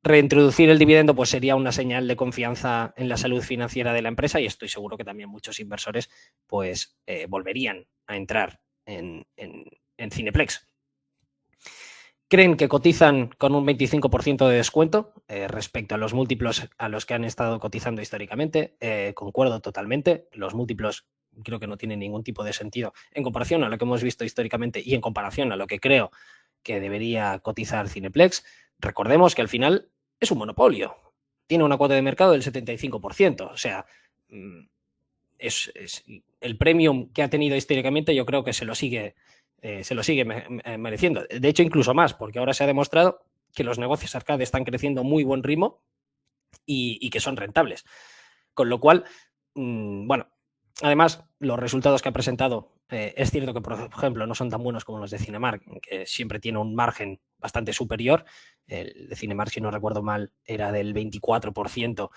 reintroducir el dividendo pues sería una señal de confianza en la salud financiera de la empresa, y estoy seguro que también muchos inversores pues volverían a entrar en Cineplex. Creen que cotizan con un 25% de descuento respecto a los múltiplos a los que han estado cotizando históricamente. Concuerdo totalmente. Los múltiplos creo que no tienen ningún tipo de sentido en comparación a lo que hemos visto históricamente y en comparación a lo que creo que debería cotizar Cineplex. Recordemos que al final es un monopolio. Tiene una cuota de mercado del 75%. O sea, es el premium que ha tenido históricamente, yo creo que se lo sigue mereciendo. De hecho, incluso más, porque ahora se ha demostrado que los negocios arcade están creciendo a muy buen ritmo y que son rentables. Con lo cual, bueno, además, los resultados que ha presentado, es cierto que, por ejemplo, no son tan buenos como los de Cinemark, que siempre tiene un margen bastante superior. El de Cinemark, si no recuerdo mal, era del 24%,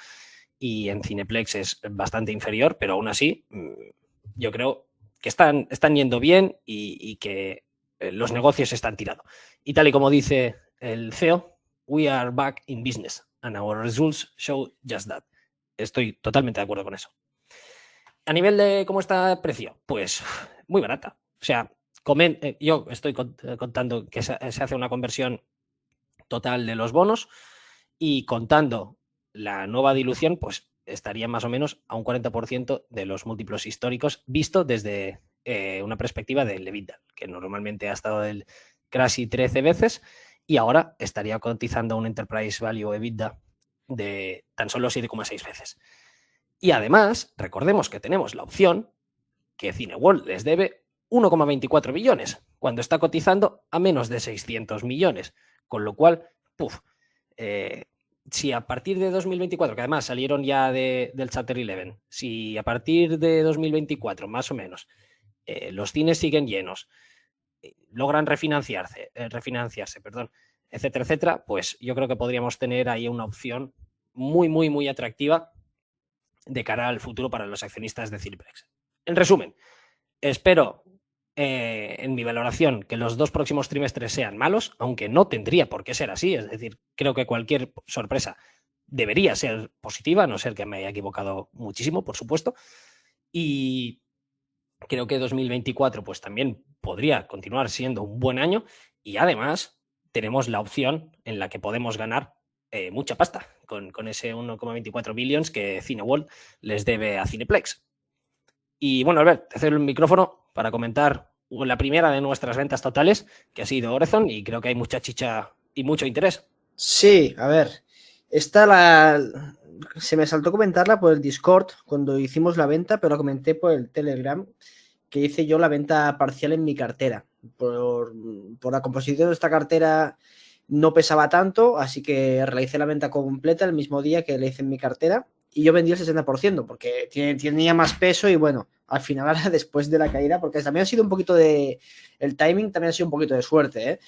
y en Cineplex es bastante inferior, pero aún así, yo creo que están yendo bien y que los negocios están tirando. Y tal y como dice el CEO, we are back in business and our results show just that. Estoy totalmente de acuerdo con eso. A nivel de cómo está el precio, pues muy barata. O sea, yo estoy contando que se hace una conversión total de los bonos y contando la nueva dilución, pues estaría más o menos a un 40% de los múltiplos históricos visto desde una perspectiva del EBITDA, que normalmente ha estado del casi 13 veces y ahora estaría cotizando un Enterprise Value EBITDA de tan solo 7,6 veces. Y además, recordemos que tenemos la opción que Cineworld les debe 1,24 billones cuando está cotizando a menos de 600 millones. Con lo cual, si a partir de 2024, que además salieron ya del Chapter 11, si a partir de 2024, más o menos, los cines siguen llenos, logran refinanciarse, etcétera, etcétera, pues yo creo que podríamos tener ahí una opción muy, muy, muy atractiva de cara al futuro para los accionistas de Cineplex. En resumen, espero en mi valoración que los 2 próximos trimestres sean malos, aunque no tendría por qué ser así. Es decir, creo que cualquier sorpresa debería ser positiva, a no ser que me haya equivocado muchísimo, por supuesto. Y creo que 2024 pues también podría continuar siendo un buen año y además tenemos la opción en la que podemos ganar mucha pasta con ese 1,24 billions que Cineworld les debe a Cineplex. Y bueno, Albert, te cedo el micrófono para comentar la primera de nuestras ventas totales, que ha sido Horizon, y creo que hay mucha chicha y mucho interés. Sí, a ver, se me saltó comentarla por el Discord cuando hicimos la venta, pero la comenté por el Telegram, que hice yo la venta parcial en mi cartera. Por la composición de esta cartera no pesaba tanto, así que realicé la venta completa el mismo día que la hice en mi cartera y yo vendí el 60% porque tenía más peso y bueno, al final después de la caída, porque también ha sido un poquito el timing también ha sido un poquito de suerte,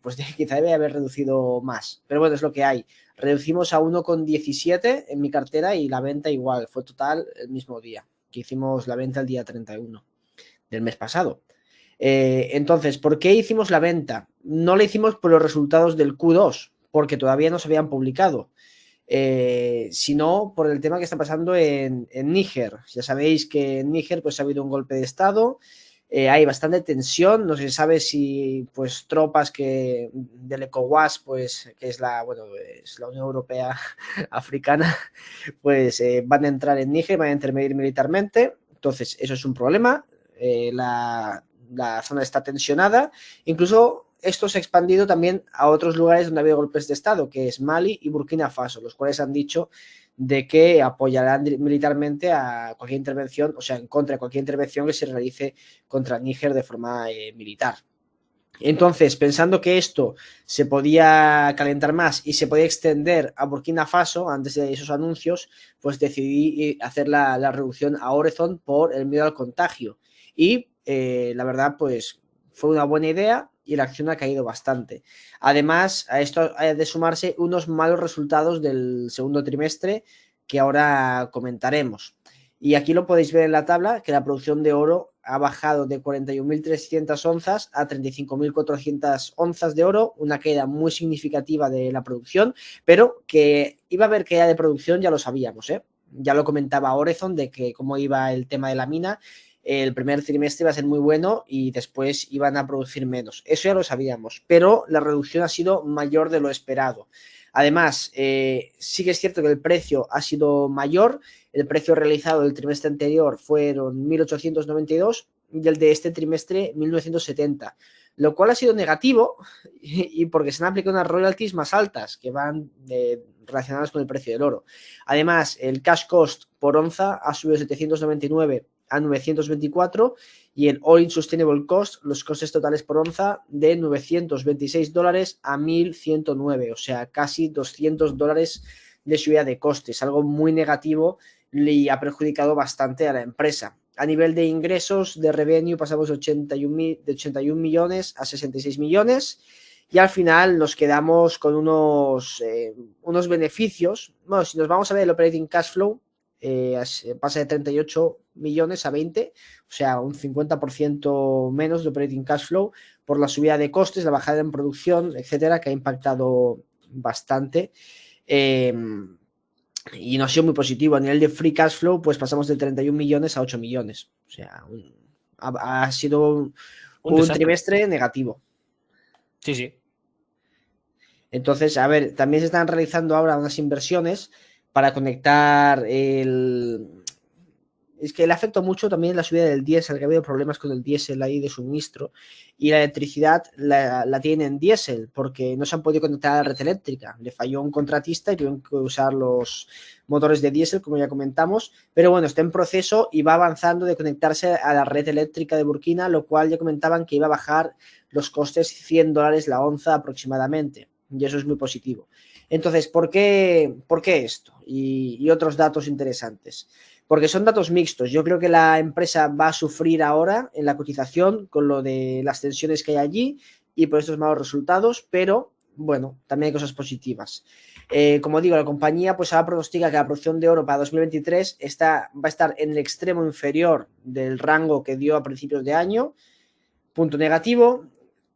pues quizá debe haber reducido más, pero bueno, es lo que hay. Reducimos a 1,17 en mi cartera y la venta igual, fue total el mismo día, que hicimos la venta el día 31 del mes pasado. Entonces, ¿por qué hicimos la venta? No la hicimos por los resultados del Q2, porque todavía no se habían publicado, sino por el tema que está pasando en Níger. Ya sabéis que en Níger pues, ha habido un golpe de estado, hay bastante tensión, no se sabe si pues tropas del ECOWAS, pues, que es la Unión Europea Africana, pues van a entrar en Níger, van a intervenir militarmente, entonces eso es un problema. La zona está tensionada, incluso esto se ha expandido también a otros lugares donde ha habido golpes de estado, que es Mali y Burkina Faso, los cuales han dicho de que apoyarán militarmente a cualquier intervención, o sea, en contra de cualquier intervención que se realice contra Níger de forma militar. Entonces, pensando que esto se podía calentar más y se podía extender a Burkina Faso antes de esos anuncios, pues decidí hacer la reducción a Horizon por el miedo al contagio. Y la verdad, pues fue una buena idea y la acción ha caído bastante. Además, a esto hay de sumarse unos malos resultados del segundo trimestre que ahora comentaremos. Y aquí lo podéis ver en la tabla, que la producción de oro ha bajado de 41.300 onzas a 35.400 onzas de oro, una caída muy significativa de la producción, pero que iba a haber caída de producción ya lo sabíamos, ¿eh? Ya lo comentaba Horizon de que cómo iba el tema de la mina, el primer trimestre iba a ser muy bueno y después iban a producir menos. Eso ya lo sabíamos, pero la reducción ha sido mayor de lo esperado. Además, sí que es cierto que el precio ha sido mayor. El precio realizado del trimestre anterior fueron 1.892 y el de este trimestre 1.970, lo cual ha sido negativo y porque se han aplicado unas royalties más altas que van relacionadas con el precio del oro. Además, el cash cost por onza ha subido de 799 a 924 y el All-in Sustainable Cost, los costes totales por onza, de $926 a 1.109, o sea, casi $200 de subida de costes, algo muy negativo y ha perjudicado bastante a la empresa. A nivel de ingresos, de revenue, pasamos de 81 millones a 66 millones y al final nos quedamos con unos beneficios. Bueno, si nos vamos a ver el operating cash flow, pasa de 38 millones a 20, o sea, un 50% menos de operating cash flow por la subida de costes, la bajada en producción, etcétera, que ha impactado bastante. Y no ha sido muy positivo. A nivel de free cash flow, pues pasamos de 31 millones a 8 millones. O sea, ha sido un trimestre negativo. Sí, sí. Entonces, a ver, también se están realizando ahora unas inversiones para conectar el... Es que le afectó mucho también la subida del diésel, que ha habido problemas con el diésel ahí de suministro, y la electricidad la tienen diésel, porque no se han podido conectar a la red eléctrica. Le falló un contratista y tuvieron que usar los motores de diésel, como ya comentamos, pero bueno, está en proceso y va avanzando de conectarse a la red eléctrica de Burkina, lo cual ya comentaban que iba a bajar los costes $100 la onza aproximadamente, y eso es muy positivo. Entonces, ¿por qué esto? Y otros datos interesantes. Porque son datos mixtos. Yo creo que la empresa va a sufrir ahora en la cotización con lo de las tensiones que hay allí y por estos malos resultados, pero bueno, también hay cosas positivas. Como digo, la compañía pues ahora pronostica que la producción de oro para 2023 va a estar en el extremo inferior del rango que dio a principios de año. Punto negativo.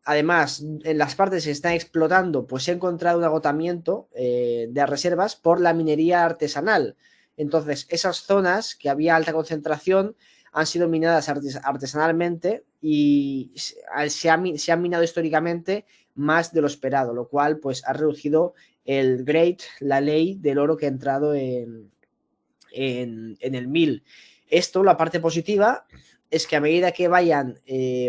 Además, en las partes que se están explotando, pues se ha encontrado un agotamiento de reservas por la minería artesanal. Entonces, esas zonas que había alta concentración han sido minadas artesanalmente y se han minado históricamente más de lo esperado, lo cual pues ha reducido el grade, la ley del oro que ha entrado en el 1000. Esto, la parte positiva, es que a medida que vayan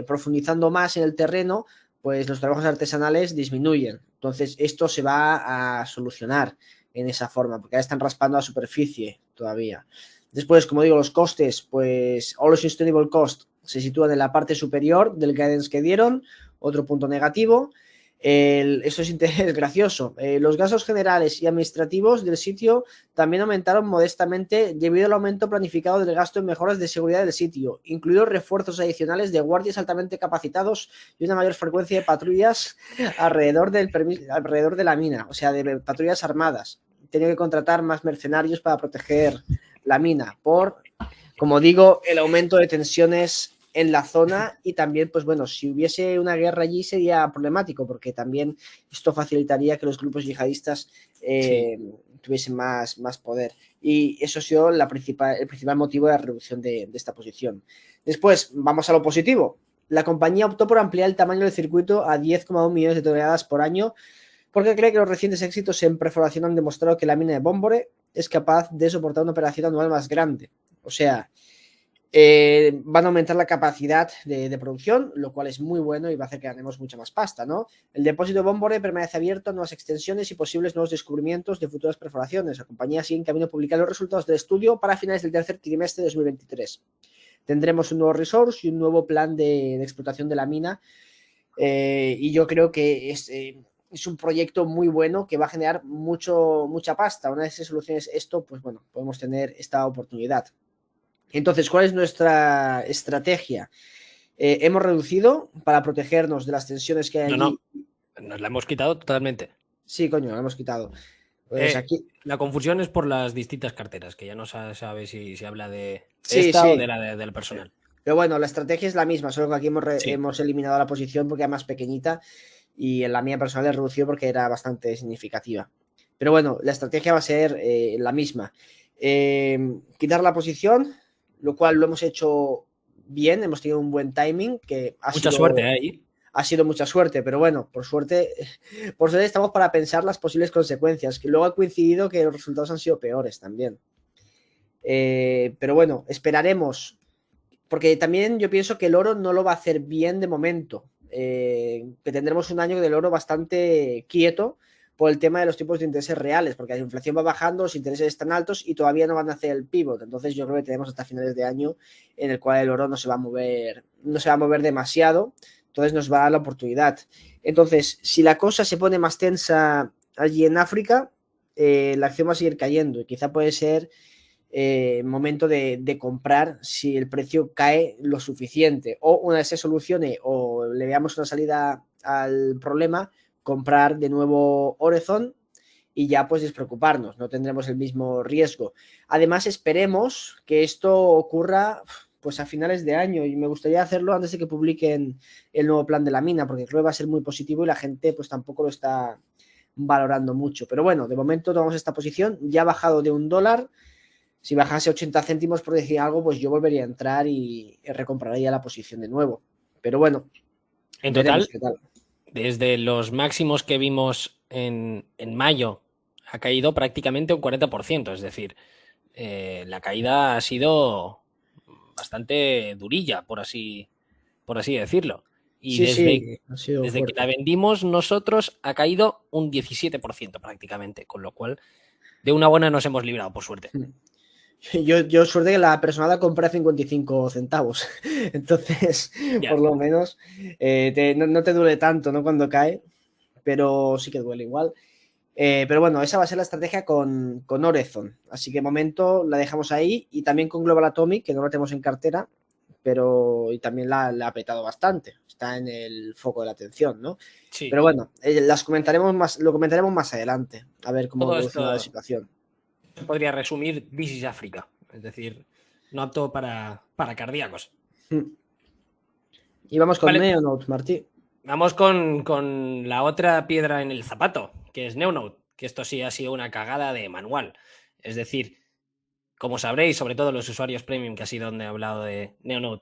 profundizando más en el terreno, pues los trabajos artesanales disminuyen. Entonces, esto se va a solucionar en esa forma, porque ahora están raspando a la superficie todavía. Después, como digo, los costes, pues All Sustainable Cost se sitúan en la parte superior del guidance que dieron, otro punto negativo. Eso es gracioso. Los gastos generales y administrativos del sitio también aumentaron modestamente debido al aumento planificado del gasto en mejoras de seguridad del sitio, incluidos refuerzos adicionales de guardias altamente capacitados y una mayor frecuencia de patrullas alrededor de la mina, o sea, de patrullas armadas. Tenía que contratar más mercenarios para proteger la mina por, como digo, el aumento de tensiones en la zona y también, pues bueno, si hubiese una guerra allí sería problemático porque también esto facilitaría que los grupos yihadistas tuviesen más poder. Y eso ha sido el principal motivo de la reducción de esta posición. Después, vamos a lo positivo. La compañía optó por ampliar el tamaño del circuito a 10,1 millones de toneladas por año porque cree que los recientes éxitos en perforación han demostrado que la mina de Bombore es capaz de soportar una operación anual más grande. O sea, van a aumentar la capacidad de producción, lo cual es muy bueno y va a hacer que ganemos mucha más pasta, ¿no? El depósito de Bombore permanece abierto a nuevas extensiones y posibles nuevos descubrimientos de futuras perforaciones. La compañía sigue en camino a publicar los resultados del estudio para finales del tercer trimestre de 2023. Tendremos un nuevo resource y un nuevo plan de explotación de la mina y yo creo que es un proyecto muy bueno que va a generar mucha pasta. Una vez se solucione esto, pues bueno, podemos tener esta oportunidad. Entonces, ¿cuál es nuestra estrategia? Hemos reducido para protegernos de las tensiones que hay allí. No, nos la hemos quitado totalmente. Sí, coño, la hemos quitado. Pues aquí... La confusión es por las distintas carteras, que ya no sabe si se habla de sí, esta o de la del personal. Pero bueno, la estrategia es la misma, solo que aquí hemos eliminado la posición porque era más pequeñita y en la mía personal he reducido porque era bastante significativa. Pero bueno, la estrategia va a ser la misma. Quitar la posición, lo cual lo hemos hecho bien, hemos tenido un buen timing, que mucha suerte ahí. Ha sido mucha suerte, pero bueno, por suerte estamos para pensar las posibles consecuencias, que luego ha coincidido que los resultados han sido peores también. Pero bueno, esperaremos, porque también yo pienso que el oro no lo va a hacer bien de momento, que tendremos un año del oro bastante quieto por el tema de los tipos de intereses reales, porque la inflación va bajando, los intereses están altos y todavía no van a hacer el pivot. Entonces yo creo que tenemos hasta finales de año en el cual el oro no se va a mover demasiado, entonces nos va a dar la oportunidad. Entonces, si la cosa se pone más tensa allí en África, la acción va a seguir cayendo y quizá puede ser momento de comprar si el precio cae lo suficiente, o una vez se solucione o le veamos una salida al problema, comprar de nuevo Orezon y ya pues despreocuparnos, no tendremos el mismo riesgo. Además, esperemos que esto ocurra pues a finales de año y me gustaría hacerlo antes de que publiquen el nuevo plan de la mina, porque creo que va a ser muy positivo y la gente pues tampoco lo está valorando mucho. Pero bueno, de momento tomamos esta posición, ya ha bajado de $1. Si bajase 80 céntimos por decir algo, pues yo volvería a entrar y recompraría la posición de nuevo. Pero bueno, En veremos total, qué tal. desde los máximos que vimos en mayo, ha caído prácticamente un 40%. Es decir, la caída ha sido bastante durilla, por así decirlo. Y Sí, sí, ha sido desde que la fuerte. vendimos nosotros ha caído un 17% prácticamente, con lo cual de una buena nos hemos librado, por suerte. Yo suerte que la persona la compré a 55 centavos. Entonces, Ya. por lo menos, no te duele tanto, ¿no? Cuando cae, pero sí que duele igual. Pero bueno, esa va a ser la estrategia con Orezon. Así que de momento la dejamos ahí y también con Global Atomic, que no la tenemos en cartera, pero y también la ha petado bastante. Está en el foco de la atención, ¿no? Sí, Pero bueno, lo comentaremos más adelante, a ver cómo todo evoluciona la esto situación. se podría resumir This is África, es decir, no apto para cardíacos. Y vamos con Vale, Neonote, Martí. vamos con la otra piedra en el zapato, que es Neonode, que esto sí ha sido una cagada de manual. Es decir, como sabréis, sobre todo los usuarios premium, que ha sido donde he hablado de Neonode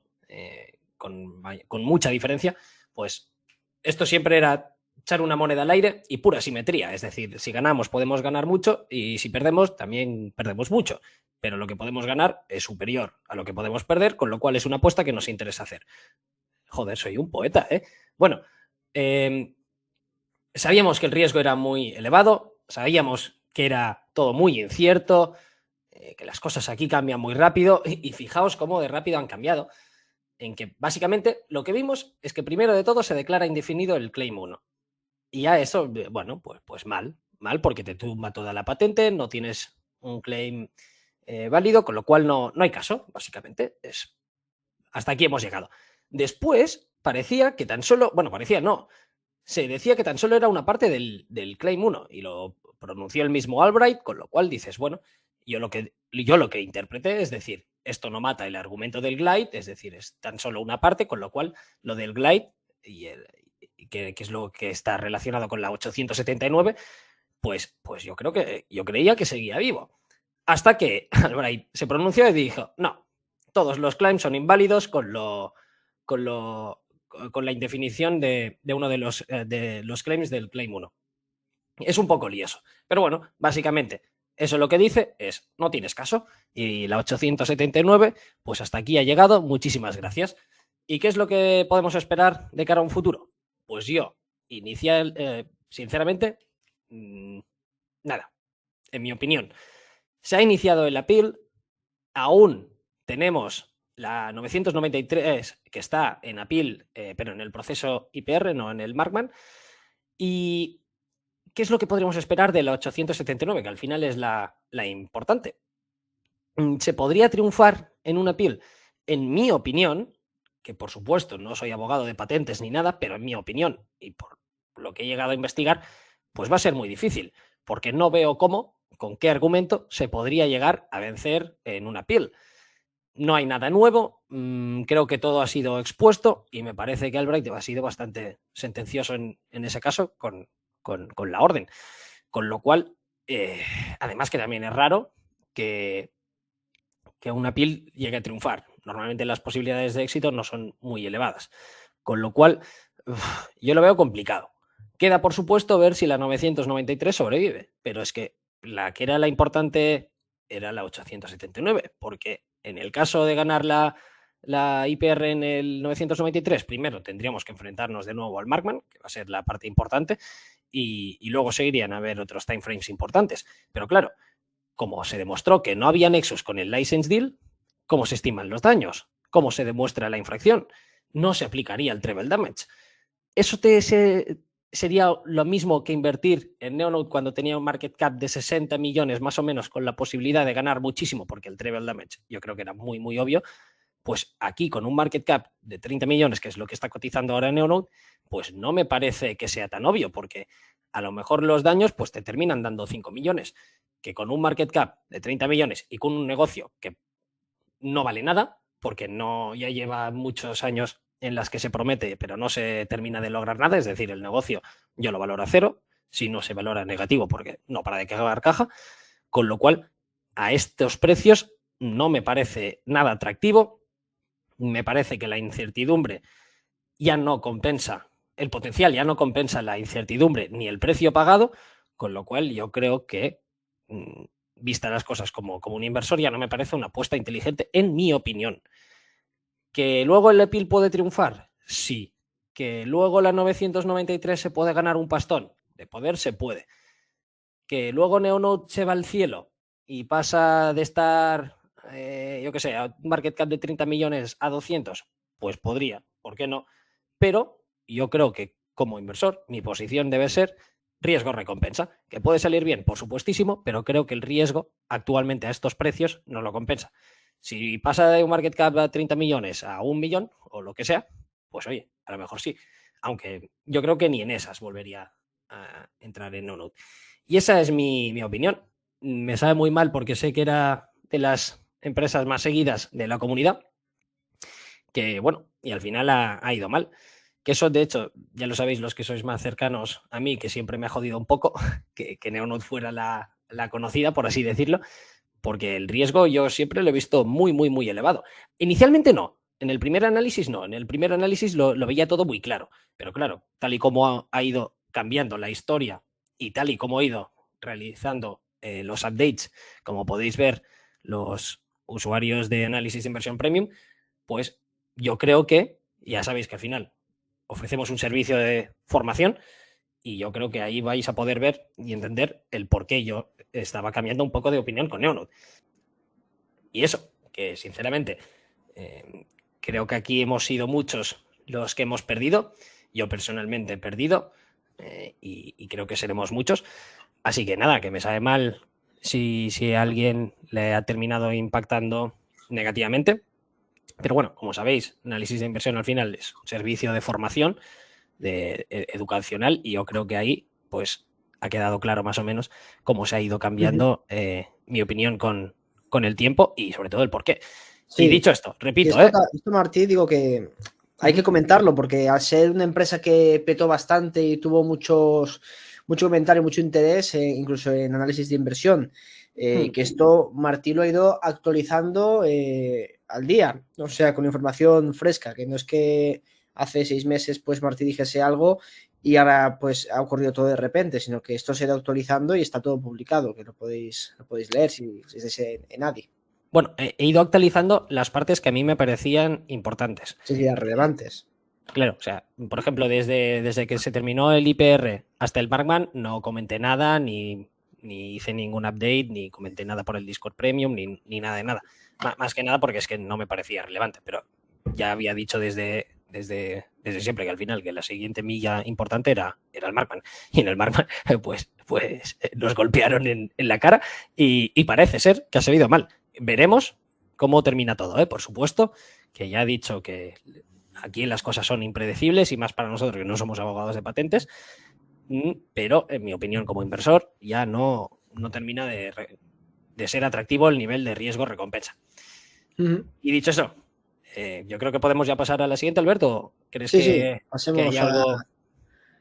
con mucha diferencia, pues esto siempre era echar una moneda al aire y pura simetría. Es decir, si ganamos podemos ganar mucho y si perdemos también perdemos mucho. Pero lo que podemos ganar es superior a lo que podemos perder, con lo cual es una apuesta que nos interesa hacer. Joder, soy un poeta, ¿eh? Bueno, eh, sabíamos que el riesgo era muy elevado, sabíamos que era todo muy incierto, que las cosas aquí cambian muy rápido y fijaos cómo de rápido han cambiado, en que básicamente lo que vimos es que primero de todo se declara indefinido el claim 1. Y ya eso, bueno, pues mal porque te tumba toda la patente, no tienes un claim válido, con lo cual no hay caso, básicamente. Hasta aquí hemos llegado. Después parecía que tan solo, bueno, parecía no, se decía que tan solo era una parte del Claim 1 y lo pronunció el mismo Albright, con lo cual dices, bueno, yo lo que interpreté es decir, esto no mata el argumento del glide, es decir, es tan solo una parte, con lo cual lo del glide, que es lo que está relacionado con la 879, pues yo creía que seguía vivo. Hasta que Albright se pronunció y dijo, no, todos los claims son inválidos con lo con la indefinición de uno de los claims del claim 1. Es un poco lioso. Pero bueno, básicamente, eso lo que dice es, no tienes caso. Y la 879, pues hasta aquí ha llegado. Muchísimas gracias. ¿Y qué es lo que podemos esperar de cara a un futuro? Pues yo, sinceramente, nada, en mi opinión. Se ha iniciado el appeal, aún tenemos la 993 que está en appeal, pero en el proceso IPR, no en el Markman. ¿Y qué es lo que podríamos esperar de la 879, que al final es la importante? ¿Se podría triunfar en un appeal? En mi opinión, que por supuesto no soy abogado de patentes ni nada, pero en mi opinión y por lo que he llegado a investigar, pues va a ser muy difícil, porque no veo cómo, con qué argumento se podría llegar a vencer en un appeal. No hay nada nuevo, creo que todo ha sido expuesto y me parece que Albright ha sido bastante sentencioso en ese caso con la orden. Con lo cual, además que también es raro que, que un appeal llegue a triunfar. Normalmente las posibilidades de éxito no son muy elevadas. Con lo cual, yo lo veo complicado. Queda, por supuesto, ver si la 993 sobrevive, pero es que la que era la importante era la 879, porque en el caso de ganar la IPR en el 993, primero tendríamos que enfrentarnos de nuevo al Markman, que va a ser la parte importante, y luego seguirían a haber otros timeframes importantes. Pero claro, como se demostró que no había nexos con el license deal, ¿cómo se estiman los daños? ¿Cómo se demuestra la infracción? No se aplicaría el treble damage. Eso sería lo mismo que invertir en Neonode cuando tenía un market cap de 60 millones más o menos con la posibilidad de ganar muchísimo porque el treble damage yo creo que era muy muy obvio. Pues aquí con un market cap de 30 millones, que es lo que está cotizando ahora Neonode, pues no me parece que sea tan obvio, porque a lo mejor los daños pues te terminan dando 5 millones, que con un market cap de 30 millones y con un negocio que no vale nada, porque no ya lleva muchos años en las que se promete, pero no se termina de lograr nada, es decir, el negocio yo lo valoro a cero, si no se valora negativo, porque no para de cagar caja, con lo cual a estos precios no me parece nada atractivo, me parece que la incertidumbre ya no compensa, el potencial ya no compensa la incertidumbre ni el precio pagado, con lo cual yo creo que, vista las cosas como un inversor, ya no me parece una apuesta inteligente, en mi opinión. ¿Que luego el EPIL puede triunfar? Sí. ¿Que luego la 993 se puede ganar un pastón? De poder se puede. ¿Que luego Neonode se va al cielo y pasa de estar, yo qué sé, a un market cap de 30 millones a 200? Pues podría, ¿por qué no? Pero yo creo que como inversor mi posición debe ser riesgo-recompensa. ¿Que puede salir bien? Por supuestísimo, pero creo que el riesgo actualmente a estos precios no lo compensa. Si pasa de un market cap a 30 millones a 1 millón o lo que sea, pues oye, a lo mejor sí. Aunque yo creo que ni en esas volvería a entrar en Neonode. Y esa es mi opinión. Me sabe muy mal porque sé que era de las empresas más seguidas de la comunidad, que bueno, y al final ha ido mal. Que eso, de hecho, ya lo sabéis los que sois más cercanos a mí, que siempre me ha jodido un poco que Neonode fuera la conocida, por así decirlo, porque el riesgo yo siempre lo he visto muy, muy, muy elevado. Inicialmente no, en el primer análisis no, en el primer análisis lo veía todo muy claro, pero claro, tal y como ha ido cambiando la historia y tal y como ha ido realizando los updates, como podéis ver los usuarios de análisis de inversión premium, pues yo creo que, ya sabéis que al final ofrecemos un servicio de formación y yo creo que ahí vais a poder ver y entender el por qué yo estaba cambiando un poco de opinión con Neonode. Y eso, que sinceramente creo que aquí hemos sido muchos los que hemos perdido. Yo personalmente he perdido y creo que seremos muchos. Así que nada, que me sabe mal si a alguien le ha terminado impactando negativamente. Pero bueno, como sabéis, análisis de inversión al final es un servicio de formación educacional y yo creo que ahí pues ha quedado claro más o menos cómo se ha ido cambiando mi opinión con el tiempo y sobre todo el por qué. Y Sí, dicho esto, y repito, esto, Martí, digo que hay que comentarlo porque al ser una empresa que petó bastante y tuvo mucho comentario, mucho interés, incluso en análisis de inversión, que esto Martí lo ha ido actualizando al día, o sea, con información fresca, que no es que hace 6 meses pues Martí dijese algo y ahora pues ha ocurrido todo de repente, sino que esto se ha ido actualizando y está todo publicado, que lo podéis leer si estáis en ADI. bueno, he ido actualizando las partes que a mí me parecían importantes. Sí, sí, relevantes. Claro, o sea, por ejemplo, desde que se terminó el IPR hasta el Markman no comenté nada, ni hice ningún update, ni comenté nada por el Discord Premium, ni nada de nada. Más que nada porque es que no me parecía relevante, pero ya había dicho desde siempre que al final que la siguiente milla importante era el Markman. Y en el Markman pues nos golpearon en la cara y parece ser que ha salido mal. Veremos cómo termina todo, ¿eh? Por supuesto, que ya he dicho que aquí las cosas son impredecibles y más para nosotros que no somos abogados de patentes, pero en mi opinión como inversor ya no termina de ser atractivo el nivel de riesgo-recompensa. Y dicho eso, yo creo que podemos ya pasar a la siguiente, Alberto. ¿Crees Sí, sí, que hay algo?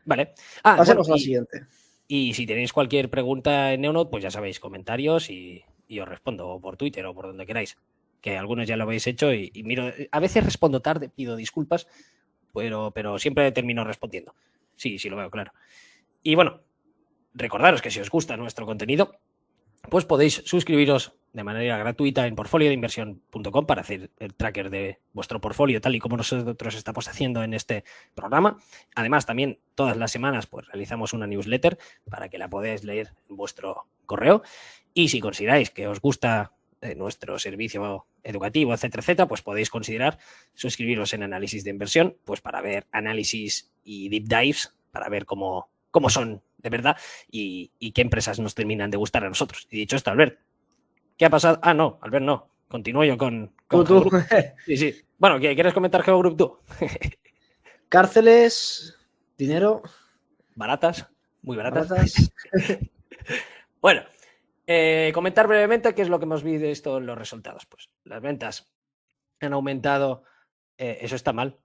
Vale. Bueno, pasemos a la siguiente. y si tenéis cualquier pregunta en Neonode, pues ya sabéis, comentarios y os respondo o por Twitter o por donde queráis. Que algunos ya lo habéis hecho y miro, a veces respondo tarde, pido disculpas, pero siempre termino respondiendo. Sí, sí lo veo, claro. Y bueno, recordaros que si os gusta nuestro contenido, pues podéis suscribiros de manera gratuita en portfoliodeinversión.com para hacer el tracker de vuestro portfolio tal y como nosotros estamos haciendo en este programa. Además, también todas las semanas pues realizamos una newsletter para que la podáis leer en vuestro correo. Y si consideráis que os gusta nuestro servicio educativo, etcétera, etcétera, pues podéis considerar suscribiros en análisis de inversión, pues para ver análisis y deep dives, para ver cómo son de verdad y qué empresas nos terminan de gustar a nosotros. Y dicho esto, Albert, ¿qué ha pasado? Ah, no, Albert no. Continúo yo con Tú. Geogroup. Sí, sí. Bueno, ¿quieres comentar Geogroup tú? Cárceles, dinero, Baratas, muy baratas. baratas. Bueno, comentar brevemente qué es lo que hemos visto en los resultados. Pues las ventas han aumentado, eso está mal.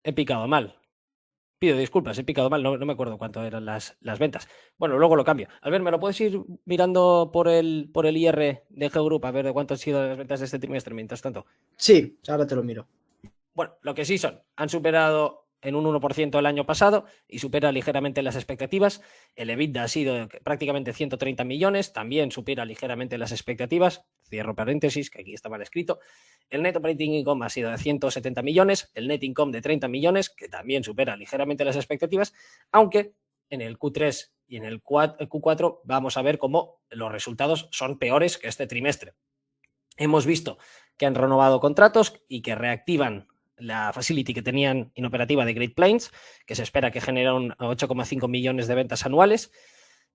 He picado mal. Pido disculpas, he picado mal, no me acuerdo cuánto eran las ventas. Bueno, luego lo cambio. Albert, ¿me lo puedes ir mirando por el IR de Geogroup a ver de cuánto han sido las ventas de este trimestre mientras tanto? Sí, ahora te lo miro. Bueno, lo que sí han superado en un 1% el año pasado y supera ligeramente las expectativas. El EBITDA ha sido prácticamente 130 millones, también supera ligeramente las expectativas. Cierro paréntesis, que aquí está mal escrito. El net operating income ha sido de 170 millones, el net income de 30 millones, que también supera ligeramente las expectativas, aunque en el Q3 y en el Q4 vamos a ver cómo los resultados son peores que este trimestre. Hemos visto que han renovado contratos y que reactivan la facility que tenían inoperativa de Great Plains, que se espera que genere 8,5 millones de ventas anuales.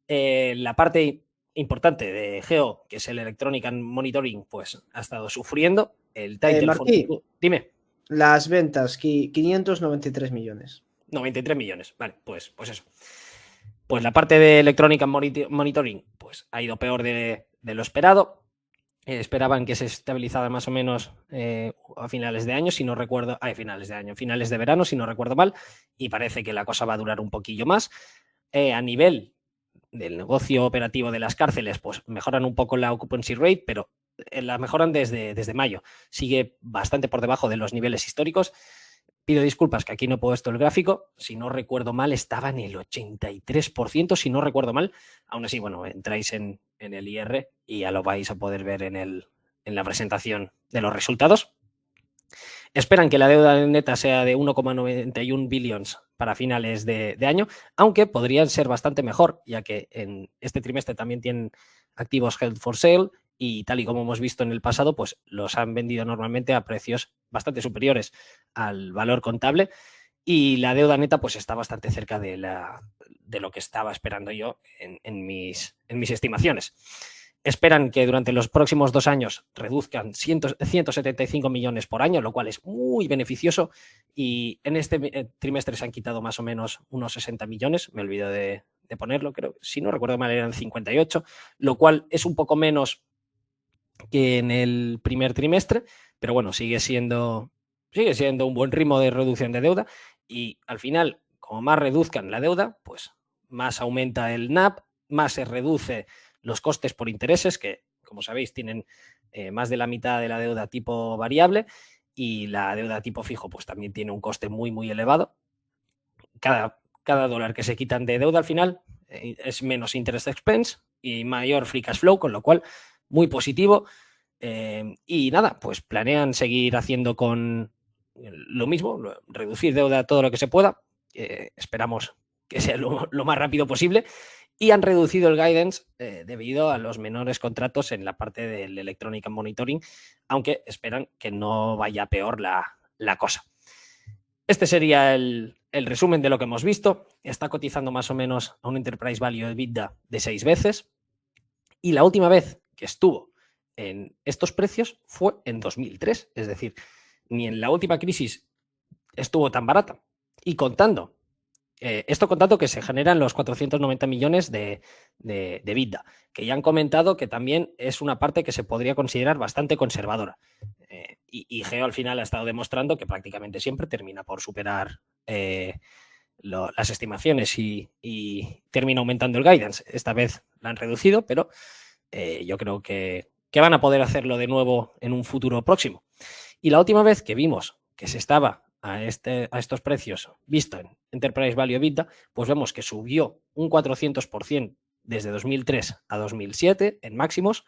La parte importante de Geo, que es el Electronic and Monitoring, pues ha estado sufriendo. El Title Martí, dime. Las ventas, 593 millones. 93 millones, vale, pues eso. Pues la parte de Electronic and Monitoring pues ha ido peor de lo esperado. Esperaban que se estabilizara más o menos a finales de año, si no recuerdo, finales de verano, si no recuerdo mal, y parece que la cosa va a durar un poquillo más. A nivel del negocio operativo de las cárceles, pues mejoran un poco la occupancy rate, pero la mejoran desde mayo. Sigue bastante por debajo de los niveles históricos. Pido disculpas que aquí no he puesto el gráfico. Si no recuerdo mal, estaba en el 83%, si no recuerdo mal. Aún así, bueno, entráis en el IR y ya lo vais a poder ver en la presentación de los resultados. Esperan que la deuda neta sea de 1,91 billions para finales de año, aunque podrían ser bastante mejor, ya que en este trimestre también tienen activos held for sale y tal y como hemos visto en el pasado, pues los han vendido normalmente a precios bastante superiores al valor contable y la deuda neta pues está bastante cerca de lo que estaba esperando yo en mis estimaciones. Esperan que durante los próximos 2 años reduzcan 175 millones por año, lo cual es muy beneficioso. Y en este trimestre se han quitado más o menos unos 60 millones. Me olvido de ponerlo, creo. Si no recuerdo mal, eran 58, lo cual es un poco menos que en el primer trimestre, pero bueno, sigue siendo un buen ritmo de reducción de deuda. Y al final, como más reduzcan la deuda, pues más aumenta el NAP, más se reduce los costes por intereses, que como sabéis tienen más de la mitad de la deuda tipo variable y la deuda tipo fijo pues también tiene un coste muy, muy elevado. Cada dólar que se quitan de deuda al final es menos interest expense y mayor free cash flow, con lo cual muy positivo. Y nada, pues planean seguir haciendo con lo mismo, reducir deuda todo lo que se pueda. Esperamos que sea lo más rápido posible. Y han reducido el guidance debido a los menores contratos en la parte del Electronic and Monitoring, aunque esperan que no vaya peor la cosa. Este sería el resumen de lo que hemos visto. Está cotizando más o menos a un Enterprise Value EBITDA de 6 veces. Y la última vez que estuvo en estos precios fue en 2003. Es decir, ni en la última crisis estuvo tan barata. Y contando que se generan los 490 millones de EBITDA, que ya han comentado que también es una parte que se podría considerar bastante conservadora. Y Geo al final ha estado demostrando que prácticamente siempre termina por superar las estimaciones y termina aumentando el guidance. Esta vez la han reducido, pero yo creo que van a poder hacerlo de nuevo en un futuro próximo. Y la última vez que vimos que se estaba a estos precios visto en Enterprise Value EBITDA, pues vemos que subió un 400% desde 2003 a 2007 en máximos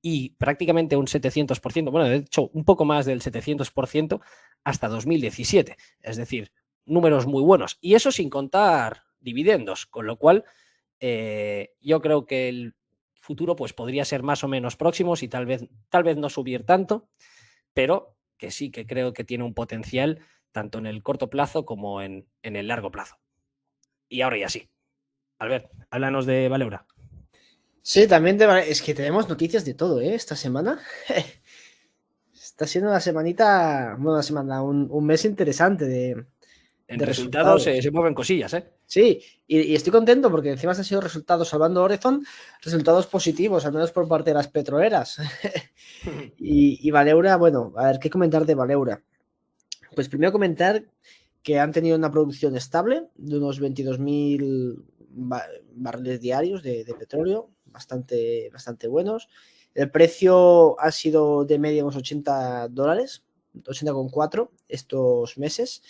y prácticamente un 700%, bueno, de hecho un poco más del 700% hasta 2017. Es decir, números muy buenos. Y eso sin contar dividendos, con lo cual yo creo que el futuro pues podría ser más o menos próximos y tal vez no subir tanto, pero que sí que creo que tiene un potencial tanto en el corto plazo como en el largo plazo. Y ahora ya sí. Albert, háblanos de Valeura. Sí, también es que tenemos noticias de todo, ¿eh? Esta semana. Está siendo una semanita, bueno, una semana, un mes interesante de resultados. resultados. Se mueven cosillas, ¿eh? Sí, y estoy contento porque encima han sido resultados, salvando Horizon, resultados positivos, al menos por parte de las petroleras. y Valeura, bueno, a ver, ¿qué comentar de Valeura? Pues primero comentar que han tenido una producción estable de unos 22.000 barriles diarios de petróleo, bastante buenos. El precio ha sido de media unos $80, 80,4 estos meses.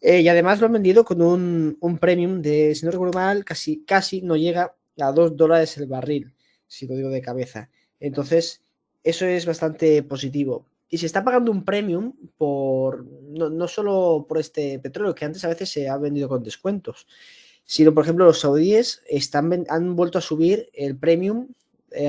Y además lo han vendido con un premium de, si no recuerdo mal, casi no llega a $2 el barril, si lo digo de cabeza. Entonces, eso es bastante positivo. Y se está pagando un premium no solo por este petróleo, que antes a veces se ha vendido con descuentos, sino, por ejemplo, los saudíes han vuelto a subir el premium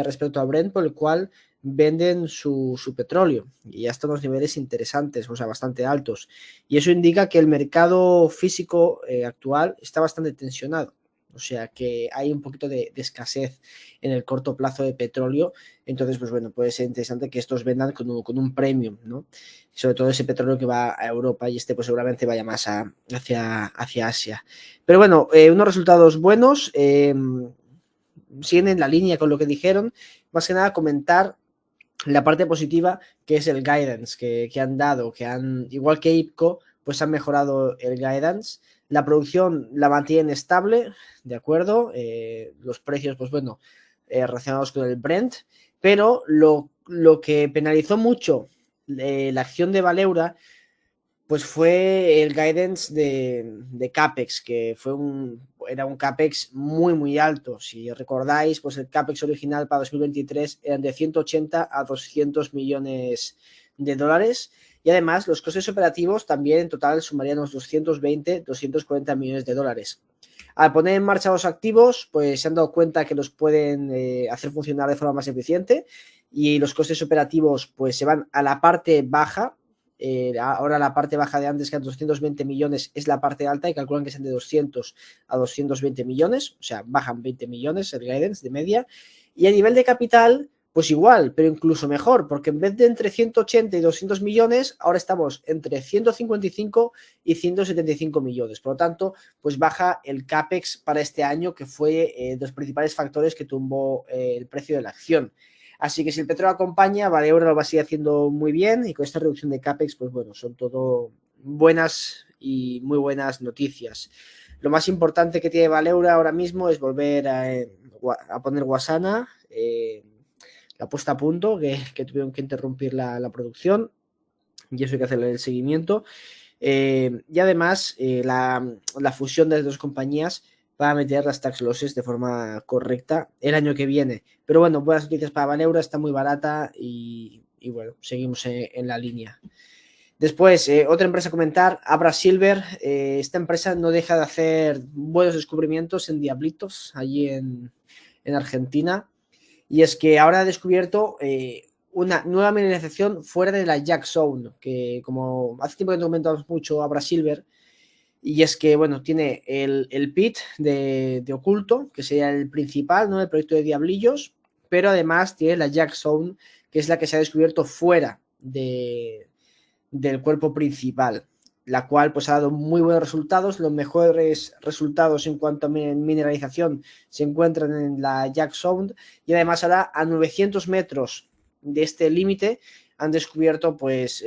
respecto a Brent, por el cual venden su petróleo, y ya están los niveles interesantes, o sea, bastante altos. Y eso indica que el mercado físico actual está bastante tensionado. O sea que hay un poquito de escasez en el corto plazo de petróleo. Entonces, pues bueno, puede ser interesante que estos vendan con un premium, ¿no? Sobre todo ese petróleo que va a Europa, y este pues seguramente vaya más hacia Asia. Pero bueno, unos resultados buenos. Siguen en la línea con lo que dijeron. Más que nada comentar la parte positiva, que es el guidance que han dado, igual que IPCO, pues han mejorado el guidance. La producción la mantienen estable, ¿de acuerdo? Los precios, pues bueno, relacionados con el Brent, pero lo que penalizó mucho la acción de Valeura, pues fue el guidance de CAPEX, que era un CAPEX muy alto. Si recordáis, pues el CAPEX original para 2023 eran de 180 a 200 millones de dólares. Y además los costes operativos también en total sumarían unos 220, 240 millones de dólares. Al poner en marcha los activos, pues se han dado cuenta que los pueden hacer funcionar de forma más eficiente, y los costes operativos pues se van a la parte baja. Ahora la parte baja de antes, que eran 220 millones, es la parte alta, y calculan que sean de 200 a 220 millones, o sea, bajan 20 millones el guidance de media. Y a nivel de capital, pues igual, pero incluso mejor, porque en vez de entre 180 y 200 millones, ahora estamos entre 155 y 175 millones. Por lo tanto, pues baja el CAPEX para este año, que fue de los principales factores que tumbó el precio de la acción. Así que si el petróleo acompaña, Valeura lo va a seguir haciendo muy bien, y con esta reducción de CAPEX, pues bueno, son todo buenas y muy buenas noticias. Lo más importante que tiene Valeura ahora mismo es volver a poner Wassana, la puesta a punto, que tuvieron que interrumpir la producción, y eso hay que hacerle el seguimiento. Y además, la fusión de las dos compañías va a meter las tax losses de forma correcta el año que viene. Pero bueno, buenas noticias para Valeura, está muy barata, y bueno, seguimos en la línea. Después, otra empresa a comentar, Abra Silver. Esta empresa no deja de hacer buenos descubrimientos en Diablitos, allí en Argentina. Y es que ahora ha descubierto una nueva mineralización fuera de la Jack Zone, que como hace tiempo que no comentamos mucho Abra Silver. Y es que, bueno, tiene el pit de oculto, que sería el principal, ¿no?, el proyecto de Diablillos, pero además tiene la Jack Zone, que es la que se ha descubierto fuera del cuerpo principal, la cual pues ha dado muy buenos resultados. Los mejores resultados en cuanto a mineralización se encuentran en la Jack Zone, y además ahora a 900 metros de este límite han descubierto pues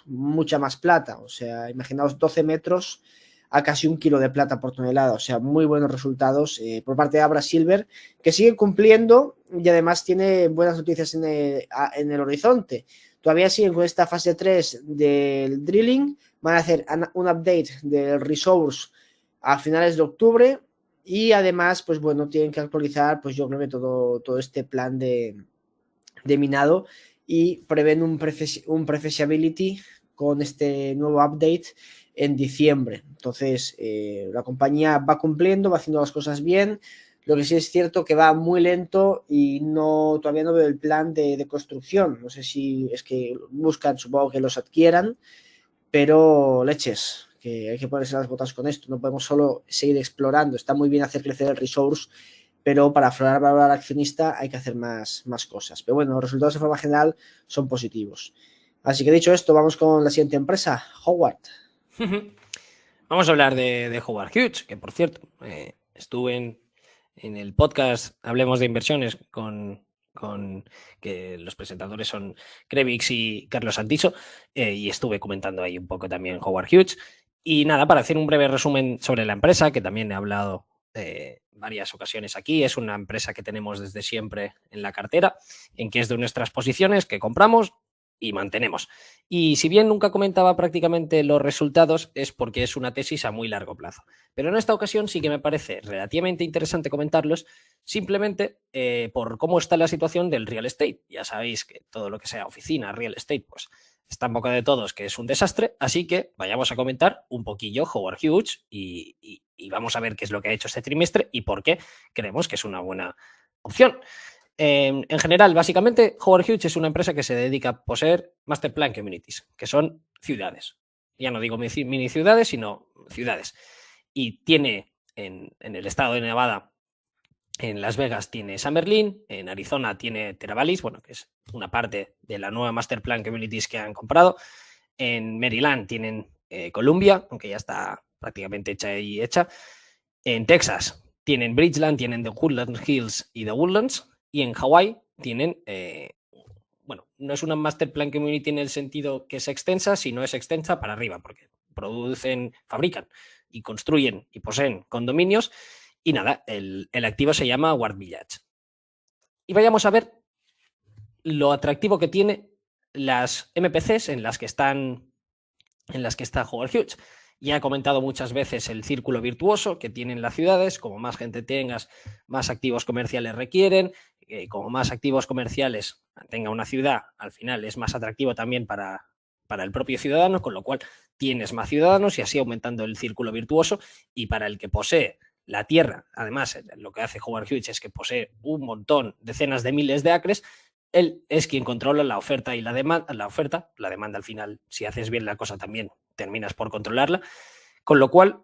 mucha más plata. O sea, imaginaos 12 metros a casi 1 kilo de plata por tonelada. O sea, muy buenos resultados por parte de Abra Silver, que sigue cumpliendo, y además tiene buenas noticias en el horizonte. Todavía siguen con esta fase 3 del drilling, van a hacer un update del resource a finales de octubre, y además, pues bueno, tienen que actualizar, pues yo creo que todo este plan de minado, y prevén un pre-feasibility con este nuevo update en diciembre. Entonces, la compañía va cumpliendo, va haciendo las cosas bien. Lo que sí es cierto que va muy lento, y todavía no veo el plan de construcción. No sé si es que buscan, supongo que los adquieran, pero leches, que hay que ponerse las botas con esto. No podemos solo seguir explorando. Está muy bien hacer crecer el resource, pero para aflorar valor al accionista hay que hacer más cosas. Pero bueno, los resultados de forma general son positivos. Así que dicho esto, vamos con la siguiente empresa, Howard. Vamos a hablar de Howard Hughes, que por cierto, estuve en el podcast Hablemos de Inversiones con que los presentadores son Krevix y Carlos Santiso, y estuve comentando ahí un poco también Howard Hughes. Y nada, para hacer un breve resumen sobre la empresa, que también he hablado varias ocasiones aquí, es una empresa que tenemos desde siempre en la cartera, en que es de nuestras posiciones que compramos y mantenemos. Y si bien nunca comentaba prácticamente los resultados, es porque es una tesis a muy largo plazo. Pero en esta ocasión sí que me parece relativamente interesante comentarlos, simplemente por cómo está la situación del real estate. Ya sabéis que todo lo que sea oficina, real estate, pues está en boca de todos que es un desastre, así que vayamos a comentar un poquillo Howard Hughes y vamos a ver qué es lo que ha hecho este trimestre y por qué creemos que es una buena opción. En general, básicamente, Howard Hughes es una empresa que se dedica a poseer Master Plan Communities, que son ciudades. Ya no digo mini ciudades, sino ciudades. Y tiene en el estado de Nevada, en Las Vegas tiene Summerlin, en Arizona tiene Teravalis, bueno, que es una parte de la nueva Master Plan Communities que han comprado. En Maryland tienen Columbia, aunque ya está prácticamente hecha. En Texas tienen Bridgeland, tienen The Woodland Hills y The Woodlands. Y en Hawái tienen, bueno, no es una Master Plan Community en el sentido que es extensa, sino es extensa para arriba, porque producen, fabrican y construyen y poseen condominios. Y nada, el activo se llama Ward Village. Y vayamos a ver lo atractivo que tiene las MPCs en las que está Howard Hughes. Ya he comentado muchas veces el círculo virtuoso que tienen las ciudades. Como más gente tengas, más activos comerciales requieren. Como más activos comerciales tenga una ciudad, al final es más atractivo también para el propio ciudadano, con lo cual tienes más ciudadanos y así aumentando el círculo virtuoso. Y para el que posee la tierra, además, lo que hace Howard Hughes es que posee un montón, decenas de miles de acres. Él es quien controla la oferta y la demanda. La demanda al final, si haces bien la cosa también, terminas por controlarla. Con lo cual,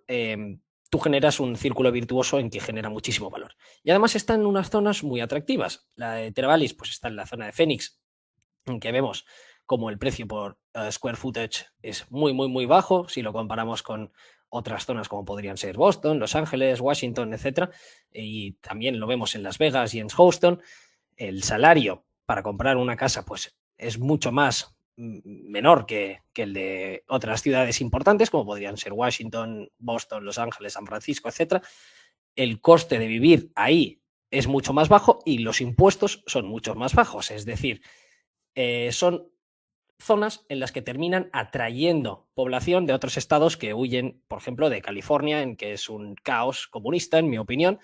tú generas un círculo virtuoso en que genera muchísimo valor. Y además está en unas zonas muy atractivas. La de Teravalis pues está en la zona de Phoenix, en que vemos como el precio por square footage es muy, muy, muy bajo si lo comparamos con otras zonas como podrían ser Boston, Los Ángeles, Washington, etc. Y también lo vemos en Las Vegas y en Houston. El salario para comprar una casa pues es mucho más menor que el de otras ciudades importantes como podrían ser Washington, Boston, Los Ángeles, San Francisco, etc. El coste de vivir ahí es mucho más bajo y los impuestos son mucho más bajos, es decir, son zonas en las que terminan atrayendo población de otros estados que huyen, por ejemplo, de California, en que es un caos comunista, en mi opinión.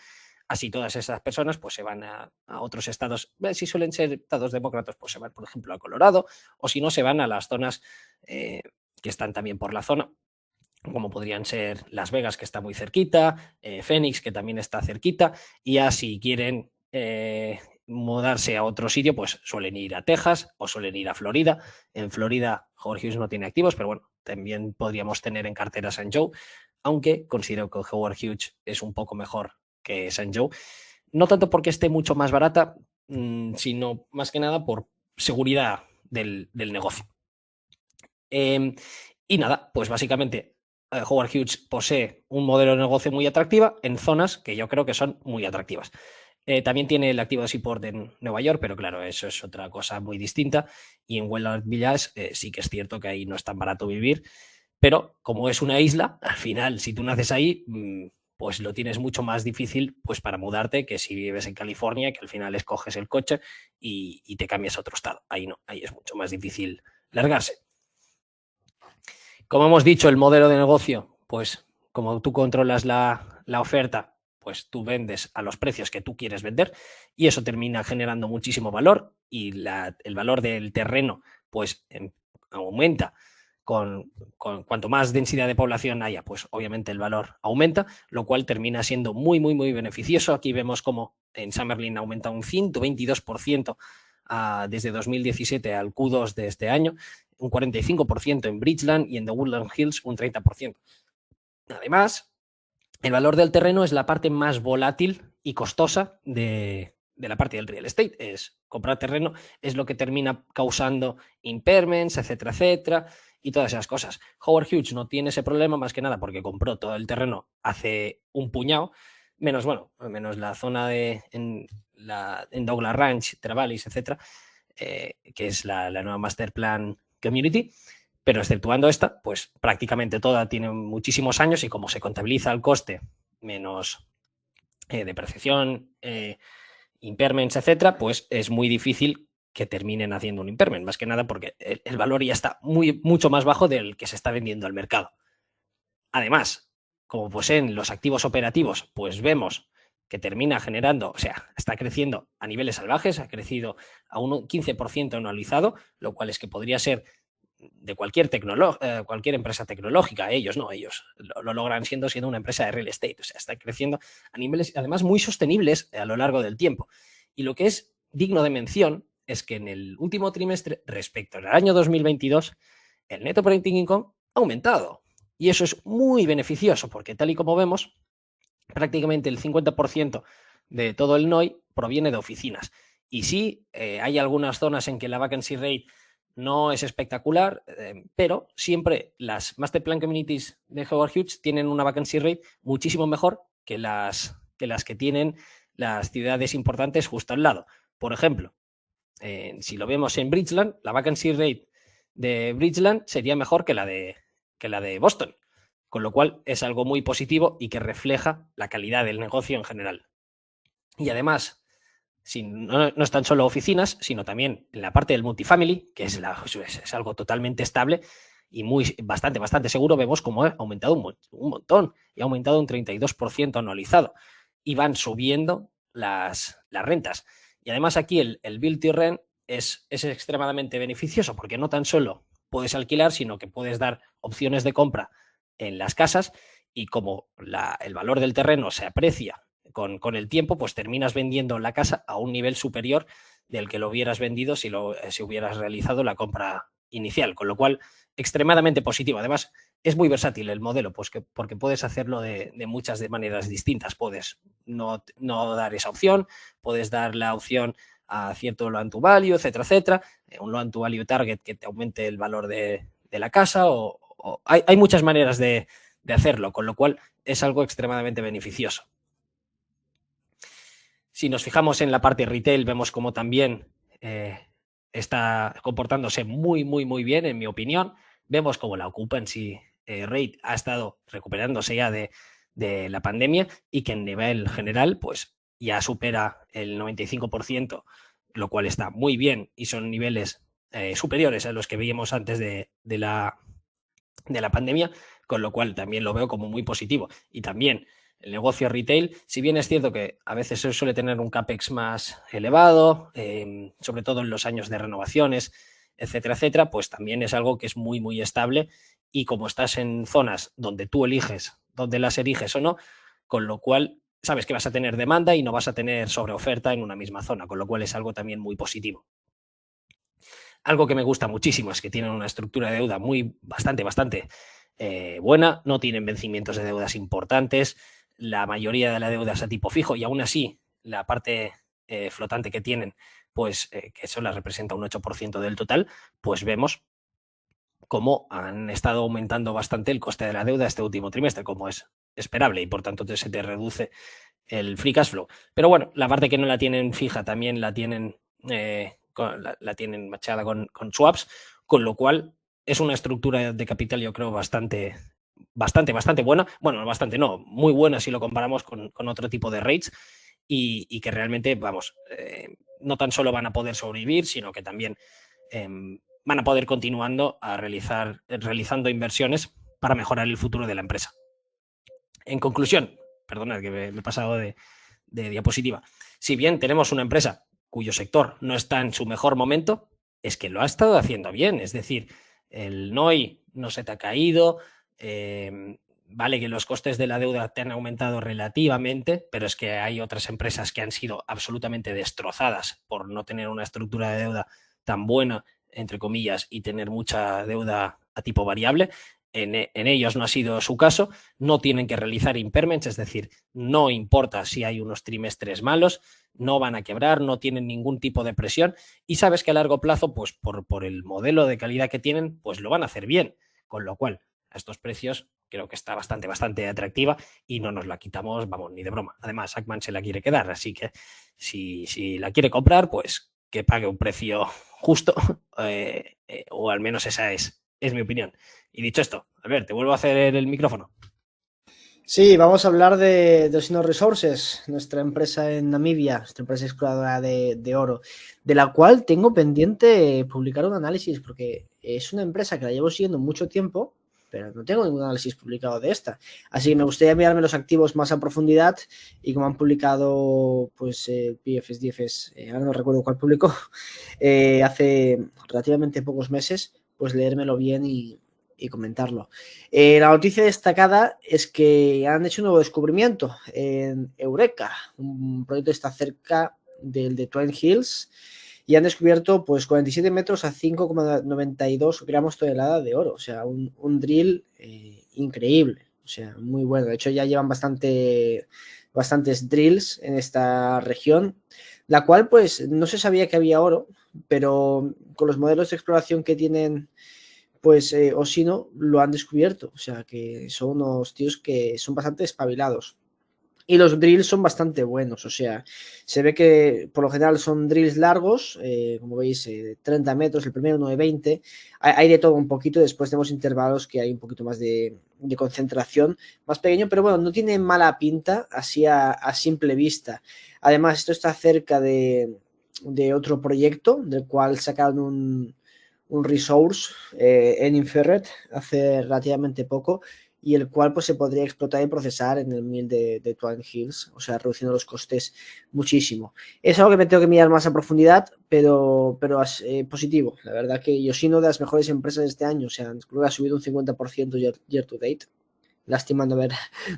Así todas esas personas pues se van a otros estados, si suelen ser estados demócratas, pues se van, por ejemplo, a Colorado, o si no, se van a las zonas que están también por la zona, como podrían ser Las Vegas, que está muy cerquita, Phoenix, que también está cerquita, y ya si quieren mudarse a otro sitio, pues suelen ir a Texas o suelen ir a Florida. En Florida, Howard Hughes no tiene activos, pero bueno, también podríamos tener en cartera St. Joe, aunque considero que Howard Hughes es un poco mejor que St. Joe. No tanto porque esté mucho más barata, sino más que nada por seguridad del negocio. Y nada, pues básicamente Howard Hughes posee un modelo de negocio muy atractiva en zonas que yo creo que son muy atractivas. También tiene el activo de Seaport en Nueva York, pero claro, eso es otra cosa muy distinta. Y en Wellard Village sí que es cierto que ahí no es tan barato vivir, pero como es una isla, al final, si tú naces ahí, pues lo tienes mucho más difícil pues para mudarte que si vives en California, que al final escoges el coche y te cambias a otro estado. Ahí no, ahí es mucho más difícil largarse. Como hemos dicho, el modelo de negocio, pues como tú controlas la oferta, pues tú vendes a los precios que tú quieres vender y eso termina generando muchísimo valor y el valor del terreno pues aumenta. Cuanto más densidad de población haya, pues obviamente el valor aumenta, lo cual termina siendo muy, muy, muy beneficioso. Aquí vemos como en Summerlin aumenta un 122% desde 2017 al Q2 de este año, un 45% en Bridgeland y en The Woodland Hills un 30%. Además, el valor del terreno es la parte más volátil y costosa de la parte del real estate. Es comprar terreno, es lo que termina causando impairments, etcétera, etcétera, y todas esas cosas. Howard Hughes no tiene ese problema más que nada porque compró todo el terreno hace un puñado, menos la zona en Douglas Ranch, Travalis, etcétera, que es la nueva Master Plan Community. Pero exceptuando esta, pues prácticamente toda tiene muchísimos años y como se contabiliza el coste menos depreciación, impairments, etcétera, pues es muy difícil que terminen haciendo un impairment, más que nada porque el valor ya está mucho más bajo del que se está vendiendo al mercado. Además, como poseen los activos operativos, pues vemos que termina generando, o sea, está creciendo a niveles salvajes, ha crecido a un 15% anualizado, lo cual es que podría ser de cualquier empresa tecnológica. Ellos no, ellos lo logran siendo una empresa de real estate, o sea, está creciendo a niveles además muy sostenibles a lo largo del tiempo. Y lo que es digno de mención es que en el último trimestre, respecto al año 2022, el net operating income ha aumentado. Y eso es muy beneficioso porque, tal y como vemos, prácticamente el 50% de todo el NOI proviene de oficinas. Y sí, hay algunas zonas en que la vacancy rate no es espectacular, pero siempre las Master Plan Communities de Howard Hughes tienen una vacancy rate muchísimo mejor que las que tienen las ciudades importantes justo al lado. Por ejemplo, si lo vemos en Bridgeland, la vacancy rate de Bridgeland sería mejor que la de Boston, con lo cual es algo muy positivo y que refleja la calidad del negocio en general. Y además, no es tan solo oficinas, sino también en la parte del multifamily, que es algo totalmente estable y bastante seguro, vemos cómo ha aumentado un montón y ha aumentado un 32% anualizado y van subiendo las rentas. Y además aquí el Build to Rent es extremadamente beneficioso porque no tan solo puedes alquilar, sino que puedes dar opciones de compra en las casas y como el valor del terreno se aprecia con el tiempo, pues terminas vendiendo la casa a un nivel superior del que lo hubieras vendido si hubieras realizado la compra inicial, con lo cual extremadamente positivo. Además, es muy versátil el modelo, pues porque puedes hacerlo de muchas maneras distintas. Puedes no dar esa opción, puedes dar la opción a cierto loan to value, etcétera, etcétera, un loan to value target que te aumente el valor de la casa, o hay muchas maneras de hacerlo, con lo cual es algo extremadamente beneficioso. Si nos fijamos en la parte retail, vemos como también está comportándose muy bien, en mi opinión. Vemos como la occupancy rate ha estado recuperándose ya de la pandemia y que en nivel general pues ya supera el 95%, lo cual está muy bien y son niveles superiores a los que veíamos antes de la pandemia, con lo cual también lo veo como muy positivo. Y también el negocio retail, si bien es cierto que a veces suele tener un CAPEX más elevado, sobre todo en los años de renovaciones, etcétera, etcétera, pues también es algo que es muy estable y como estás en zonas donde tú eliges, donde las eriges o no, con lo cual sabes que vas a tener demanda y no vas a tener sobreoferta en una misma zona, con lo cual es algo también muy positivo. Algo que me gusta muchísimo es que tienen una estructura de deuda bastante buena, no tienen vencimientos de deudas importantes, la mayoría de la deuda es a tipo fijo y aún así la parte flotante que tienen, pues que eso la representa un 8% del total, pues vemos cómo han estado aumentando bastante el coste de la deuda este último trimestre, como es esperable, y por tanto se te reduce el free cash flow. Pero bueno, la parte que no la tienen fija también la tienen la tienen machada con swaps, con lo cual es una estructura de capital, yo creo, bastante buena. Bueno, bastante no, muy buena si lo comparamos con otro tipo de rates y que realmente, vamos, no tan solo van a poder sobrevivir, sino que también van a poder continuando realizando inversiones para mejorar el futuro de la empresa. En conclusión, perdonad que me he pasado de diapositiva, si bien tenemos una empresa cuyo sector no está en su mejor momento, es que lo ha estado haciendo bien. Es decir, el NOI no se te ha caído, vale que los costes de la deuda te han aumentado relativamente, pero es que hay otras empresas que han sido absolutamente destrozadas por no tener una estructura de deuda tan buena, entre comillas, y tener mucha deuda a tipo variable. En ellos no ha sido su caso, no tienen que realizar impairments, es decir, no importa si hay unos trimestres malos, no van a quebrar, no tienen ningún tipo de presión y sabes que a largo plazo, pues por el modelo de calidad que tienen, pues lo van a hacer bien, con lo cual a estos precios creo que está bastante atractiva y no nos la quitamos, vamos, ni de broma. Además, Ackman se la quiere quedar, así que si la quiere comprar, pues que pague un precio justo o al menos esa es Es mi opinión. Y dicho esto, a ver, te vuelvo a hacer el micrófono. Sí, vamos a hablar de Osino Resources, nuestra empresa en Namibia, nuestra empresa exploradora de oro, de la cual tengo pendiente publicar un análisis, porque es una empresa que la llevo siguiendo mucho tiempo, pero no tengo ningún análisis publicado de esta. Así que me gustaría mirarme los activos más a profundidad y como han publicado, pues, PFS, DFS, ahora no recuerdo cuál publicó, hace relativamente pocos meses, pues leérmelo bien y comentarlo. La noticia destacada es que han hecho un nuevo descubrimiento en Eureka, un proyecto que está cerca del de Twin Hills, y han descubierto pues 47 metros a 5,92 gramos tonelada de oro, o sea, un drill increíble, o sea, muy bueno. De hecho, ya llevan bastantes drills en esta región, la cual pues no se sabía que había oro, pero con los modelos de exploración que tienen pues Osino lo han descubierto, o sea que son unos tíos que son bastante espabilados. Y los drills son bastante buenos, o sea, se ve que por lo general son drills largos, como veis, 30 metros, el primero 9, 20, hay de todo un poquito, después tenemos intervalos que hay un poquito más de concentración, más pequeño, pero bueno, no tiene mala pinta así a simple vista. Además, esto está cerca de otro proyecto, del cual sacaron un resource en Inferred hace relativamente poco y el cual pues se podría explotar y procesar en el mill de Twin Hills, o sea, reduciendo los costes muchísimo. Es algo que me tengo que mirar más a profundidad, pero es positivo. La verdad que Yoshino de las mejores empresas de este año, o sea, creo que ha subido un 50% year to date. Lástima no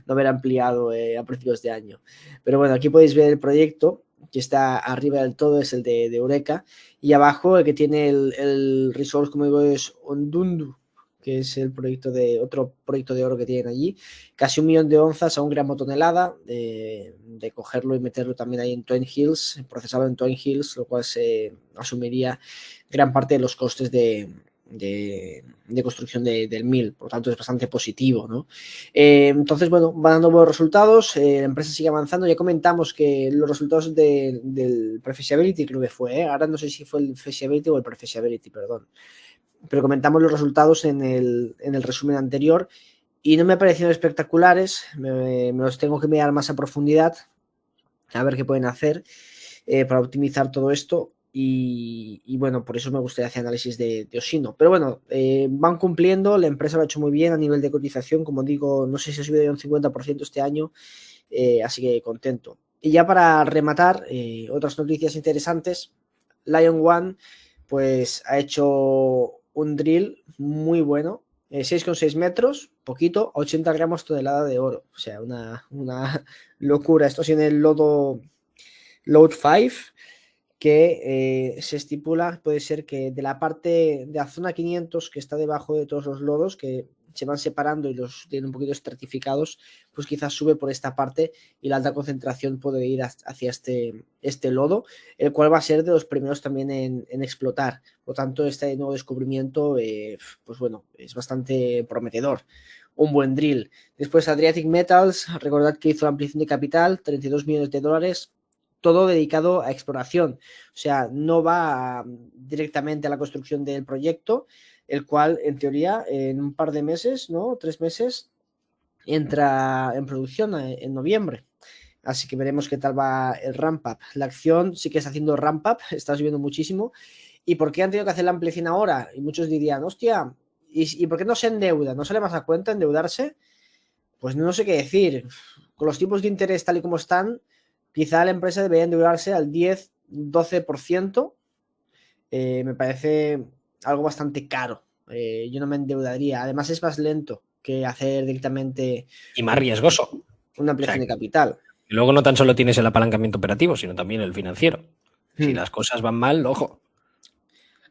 haber ampliado a principios de año. Pero bueno, aquí podéis ver el proyecto que está arriba del todo, es el de Eureka, y abajo el que tiene el resource, como digo, es Ondundu, que es otro proyecto de oro que tienen allí, casi 1 millón de onzas a 1 gramo tonelada, de cogerlo y meterlo también ahí en Twin Hills, procesarlo en Twin Hills, lo cual se asumiría gran parte de los costes de construcción del mill, por lo tanto es bastante positivo, ¿no? Entonces, bueno, van dando buenos resultados, la empresa sigue avanzando, ya comentamos que los resultados del Pre-Feasibility creo que fue, ahora no sé si fue el Feasibility o el Pre-Feasibility, perdón, pero comentamos los resultados en el resumen anterior y no me parecieron espectaculares, me los tengo que mirar más a profundidad, a ver qué pueden hacer para optimizar todo esto. Y bueno, por eso me gustaría hacer análisis de Osino. Pero bueno, van cumpliendo, la empresa lo ha hecho muy bien a nivel de cotización, como digo, no sé si ha subido ya un 50% este año, así que contento. Y ya para rematar, otras noticias interesantes, Lion One pues ha hecho un drill muy bueno, 6,6 metros, poquito, 80 gramos tonelada de oro, o sea, una locura. Esto sí en el Load 5, que se estipula, puede ser que de la parte de la zona 500 que está debajo de todos los lodos, que se van separando y los tienen un poquito estratificados, pues quizás sube por esta parte y la alta concentración puede ir hacia este lodo, el cual va a ser de los primeros también en explotar. Por lo tanto, este nuevo descubrimiento, pues bueno, es bastante prometedor. Un buen drill. Después Adriatic Metals, recordad que hizo la ampliación de capital, 32 millones de dólares, todo dedicado a exploración, o sea, no va directamente a la construcción del proyecto, el cual en teoría en un par de meses, ¿no? 3 meses, entra en producción en noviembre. Así que veremos qué tal va el ramp up. La acción sí que está haciendo ramp up, está subiendo muchísimo. ¿Y por qué han tenido que hacer la ampliación ahora? Y muchos dirían, hostia, ¿y por qué no se endeuda? ¿No sale más a cuenta endeudarse? Pues no sé qué decir. Con los tipos de interés tal y como están, quizá la empresa debería endeudarse al 10-12%. Me parece algo bastante caro. Yo no me endeudaría. Además es más lento que hacer directamente Y más riesgoso. una O sea, ampliación de capital. y luego no tan solo tienes el apalancamiento operativo, sino también el financiero. Si Hmm. las cosas van mal, ojo.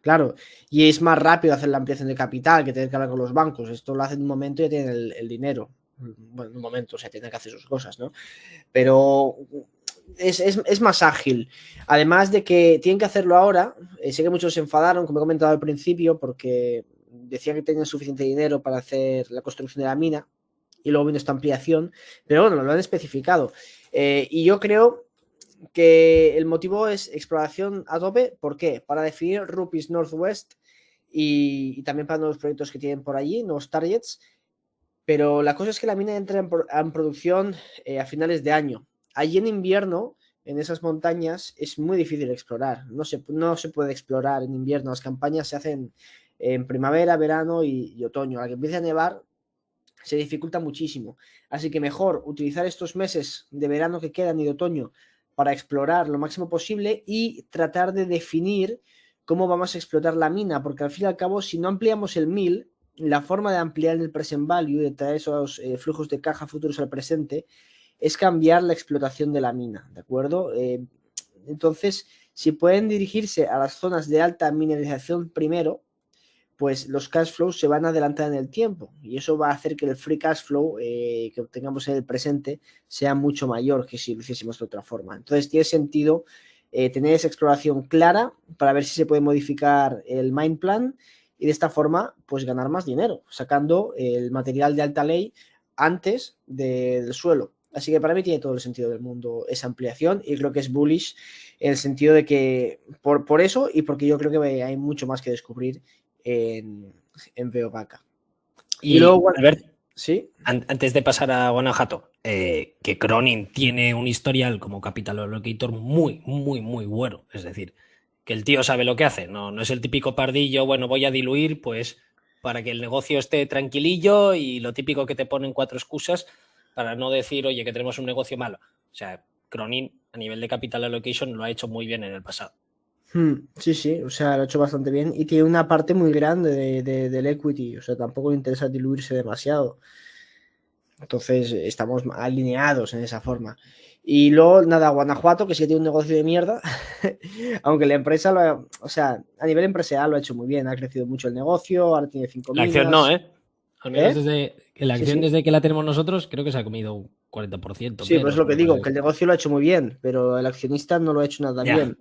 Claro, y es más rápido hacer la ampliación de capital que tener que hablar con los bancos. Esto lo hace en un momento y ya tienen el dinero. Bueno, en un momento, o sea, tienen que hacer sus cosas, ¿no? Pero es más ágil. Además de que tienen que hacerlo ahora. Sé que muchos se enfadaron, como he comentado al principio, porque decían que tenían suficiente dinero para hacer la construcción de la mina y luego vino esta ampliación, pero bueno, lo han especificado. Y yo creo que el motivo es exploración a tope. ¿Por qué? Para definir Rupees Northwest y también para nuevos proyectos que tienen por allí, nuevos targets. Pero la cosa es que la mina entra en producción a finales de año. Allí en invierno, en esas montañas, es muy difícil explorar. No se puede explorar en invierno. Las campañas se hacen en primavera, verano y otoño. A la que empiece a nevar, se dificulta muchísimo. Así que mejor utilizar estos meses de verano que quedan y de otoño para explorar lo máximo posible y tratar de definir cómo vamos a explotar la mina, porque al fin y al cabo, si no ampliamos el mill, la forma de ampliar el present value, de traer esos flujos de caja futuros al presente, es cambiar la explotación de la mina, ¿de acuerdo? Entonces, si pueden dirigirse a las zonas de alta mineralización primero, pues los cash flows se van a adelantar en el tiempo y eso va a hacer que el free cash flow que obtengamos en el presente sea mucho mayor que si lo hiciésemos de otra forma. Entonces tiene sentido tener esa exploración clara para ver si se puede modificar el mine plan y de esta forma pues ganar más dinero, sacando el material de alta ley antes del suelo. Así que para mí tiene todo el sentido del mundo esa ampliación y creo que es bullish en el sentido de que por eso y porque yo creo que hay mucho más que descubrir en Veovaca. Y luego, Albert, ¿sí? antes de pasar a Guanajuato, que Cronin tiene un historial como capital allocator muy, muy, muy bueno. Es decir, que el tío sabe lo que hace. No es el típico pardillo, bueno, voy a diluir, pues para que el negocio esté tranquilillo y lo típico que te ponen 4 excusas para no decir, oye, que tenemos un negocio malo. O sea, Cronin a nivel de capital allocation lo ha hecho muy bien en el pasado. Sí, sí, o sea, lo ha hecho bastante bien y tiene una parte muy grande del equity, o sea, tampoco le interesa diluirse demasiado. Entonces, estamos alineados en esa forma. Y luego, nada, Guanajuato, que sí que tiene un negocio de mierda, aunque la empresa, o sea, a nivel empresarial lo ha hecho muy bien, ha crecido mucho el negocio, ahora tiene 5 La acción no, minas. ¿eh? Al menos desde la Sí, acción sí. desde que la tenemos nosotros, creo que se ha comido un 40% Sí, pues es menos. lo que Una cosa digo, que así. el negocio lo ha hecho muy bien, pero el accionista no lo ha hecho nada Ya. bien.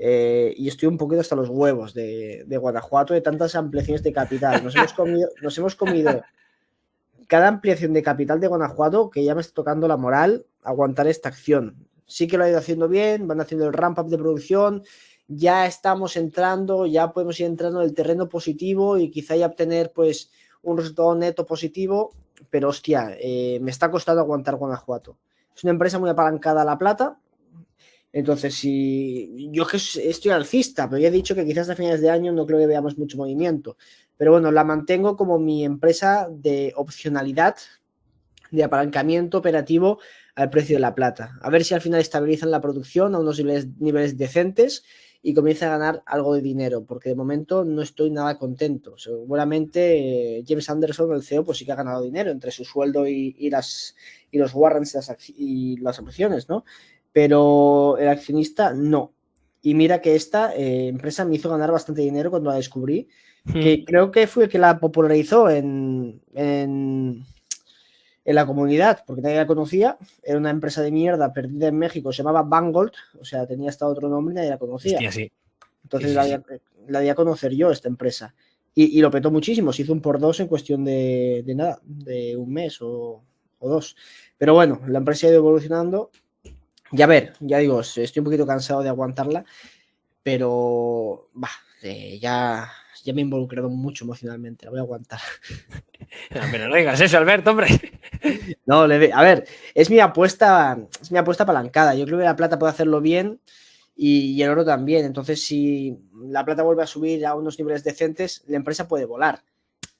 Y estoy un poquito hasta los huevos de Guanajuato, de tantas ampliaciones de capital. Nos hemos comido cada ampliación de capital de Guanajuato que ya me está tocando la moral aguantar esta acción. Sí que lo ha ido haciendo bien, van haciendo el ramp up de producción, ya estamos entrando, ya podemos ir entrando en el terreno positivo y quizá ya obtener pues un resultado neto positivo, pero hostia, me está costando aguantar Guanajuato. Es una empresa muy apalancada a La Plata, entonces si yo que estoy alcista, pero ya he dicho que quizás a finales de año no creo que veamos mucho movimiento, pero bueno, la mantengo como mi empresa de opcionalidad, de apalancamiento operativo al precio de la plata. A ver si al final estabilizan la producción a unos niveles decentes y comienza a ganar algo de dinero, porque de momento no estoy nada contento. Seguramente James Anderson, el CEO, pues sí que ha ganado dinero entre su sueldo y los warrants y las opciones, ¿no? Pero el accionista no. Y mira que esta empresa me hizo ganar bastante dinero cuando la descubrí, que creo que fue el que la popularizó en la comunidad, porque nadie la conocía. Era una empresa de mierda perdida en México, se llamaba Bangold, o sea, tenía hasta otro nombre y nadie la conocía. Hostia, sí. Entonces Sí. la di a conocer yo, esta empresa. Y lo petó muchísimo, se hizo un por dos en cuestión de nada, de un mes o dos. Pero bueno, la empresa ha ido evolucionando. Y a ver, ya digo, estoy un poquito cansado de aguantarla, pero ya me he involucrado mucho emocionalmente, la voy a aguantar. Pero no digas eso, Alberto, hombre. No, a ver, es mi apuesta apalancada. Yo creo que la plata puede hacerlo bien y el oro también. Entonces, si la plata vuelve a subir a unos niveles decentes, la empresa puede volar.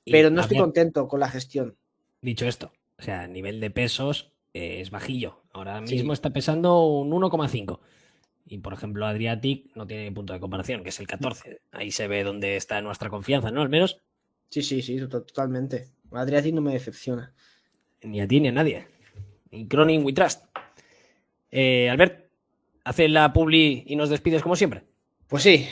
Pero Y no a estoy ver, contento con la gestión. dicho esto, o sea, a nivel de pesos es bajillo. Ahora mismo Sí, está pesando un 1,5. Y por ejemplo, Adriatic no tiene punto de comparación, que es el 14. Ahí se ve dónde está nuestra confianza, ¿no? Al menos sí, totalmente. Adriatic no me decepciona. ni a ti ni a nadie. Y Cronin We Trust. Albert, hace la publi y nos despides como siempre. Pues sí,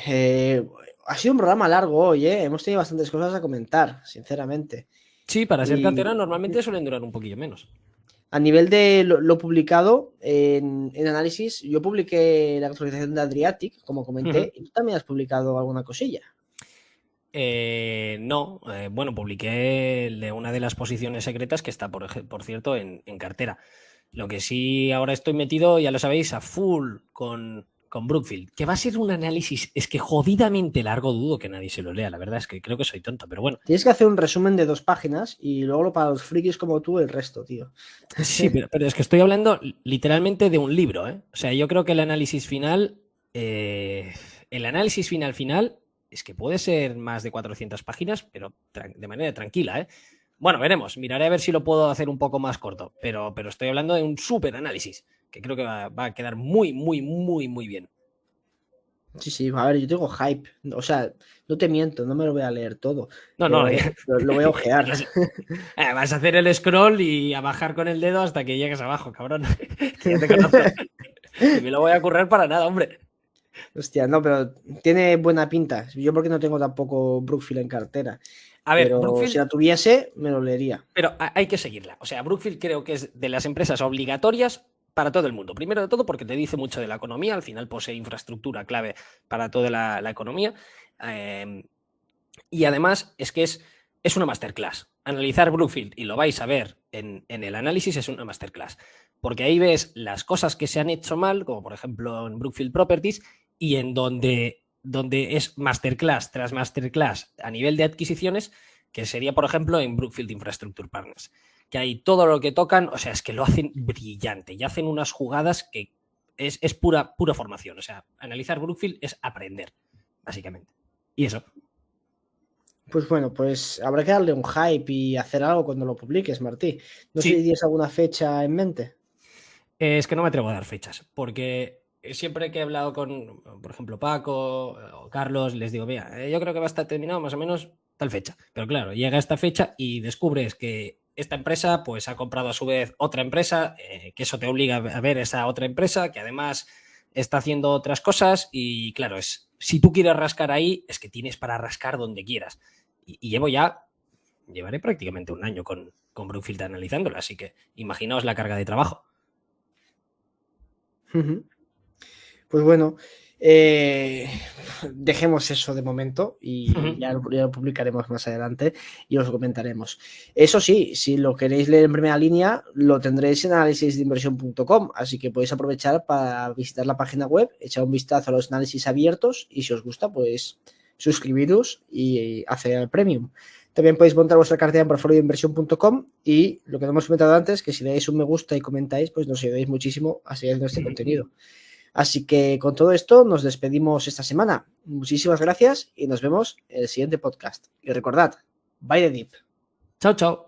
ha sido un programa largo hoy, ¿eh? Hemos tenido bastantes cosas a comentar, sinceramente. Sí, para ser cartera Y normalmente suelen durar un poquillo menos. a nivel de lo publicado en análisis, yo publiqué la actualización de Adriatic, como comenté, y tú también has publicado alguna cosilla. No, bueno, publiqué el de una de las posiciones secretas que está, por cierto, en cartera. Lo que sí ahora estoy metido, ya lo sabéis, a full con con Brookfield, que va a ser un análisis, es que jodidamente largo, dudo que nadie se lo lea, la verdad es que creo que soy tonto, pero bueno. Tienes que hacer un resumen de 2 páginas y luego para los frikis como tú el resto, tío. Sí, pero es que estoy hablando literalmente de un libro, ¿eh? O sea, yo creo que el análisis final, final, es que puede ser más de 400 páginas, pero de manera tranquila, ¿eh? Bueno, veremos, miraré a ver si lo puedo hacer un poco más corto, pero estoy hablando de un súper análisis, que creo que va a quedar muy, muy, muy, muy bien. Sí, sí, a ver, yo tengo hype. O sea, no te miento, no me lo voy a leer todo, No, pero no, lo voy a ojear. vas a hacer el scroll y a bajar con el dedo hasta que llegues abajo, cabrón. Que ya te conozco. Y me lo voy a currar para nada, hombre. Hostia, no, pero tiene buena pinta. Yo porque no tengo tampoco Brookfield en cartera. A ver, Pero Brookfield, si la tuviese, me lo leería. pero hay que seguirla. O sea, Brookfield creo que es de las empresas obligatorias para todo el mundo. Primero de todo porque te dice mucho de la economía, al final posee infraestructura clave para toda la economía. Y además es que es una masterclass. Analizar Brookfield, y lo vais a ver en el análisis, es una masterclass. Porque ahí ves las cosas que se han hecho mal, como por ejemplo en Brookfield Properties, y en donde es masterclass tras masterclass a nivel de adquisiciones, que sería, por ejemplo, en Brookfield Infrastructure Partners. Que ahí todo lo que tocan, o sea, es que lo hacen brillante y hacen unas jugadas que es pura formación. O sea, analizar Brookfield es aprender, básicamente. Y eso. Pues bueno, pues habrá que darle un hype y hacer algo cuando lo publiques, Martí. No sé si Sí, tienes alguna fecha en mente. es que no me atrevo a dar fechas, porque siempre que he hablado con, por ejemplo, Paco o Carlos, les digo, mira, yo creo que va a estar terminado más o menos tal fecha. Pero claro, llega esta fecha y descubres que esta empresa pues ha comprado a su vez otra empresa, que eso te obliga a ver esa otra empresa, que además está haciendo otras cosas y claro, si tú quieres rascar ahí, es que tienes para rascar donde quieras. Y llevaré prácticamente un año con Brookfield analizándola, así que imaginaos la carga de trabajo. Pues bueno, dejemos eso de momento y ya lo publicaremos más adelante y os lo comentaremos. Eso sí, si lo queréis leer en primera línea, lo tendréis en análisisdeinversión.com, así que podéis aprovechar para visitar la página web, echar un vistazo a los análisis abiertos y si os gusta, pues suscribiros y acceder al premium. También podéis montar vuestra cartera en portfolioinversión.com y lo que no hemos comentado antes, que si le dais un me gusta y comentáis, pues nos ayudáis muchísimo a seguir haciendo este contenido. Así que con todo esto nos despedimos esta semana. Muchísimas gracias y nos vemos en el siguiente podcast. Y recordad, buy the dip. Chao, chao.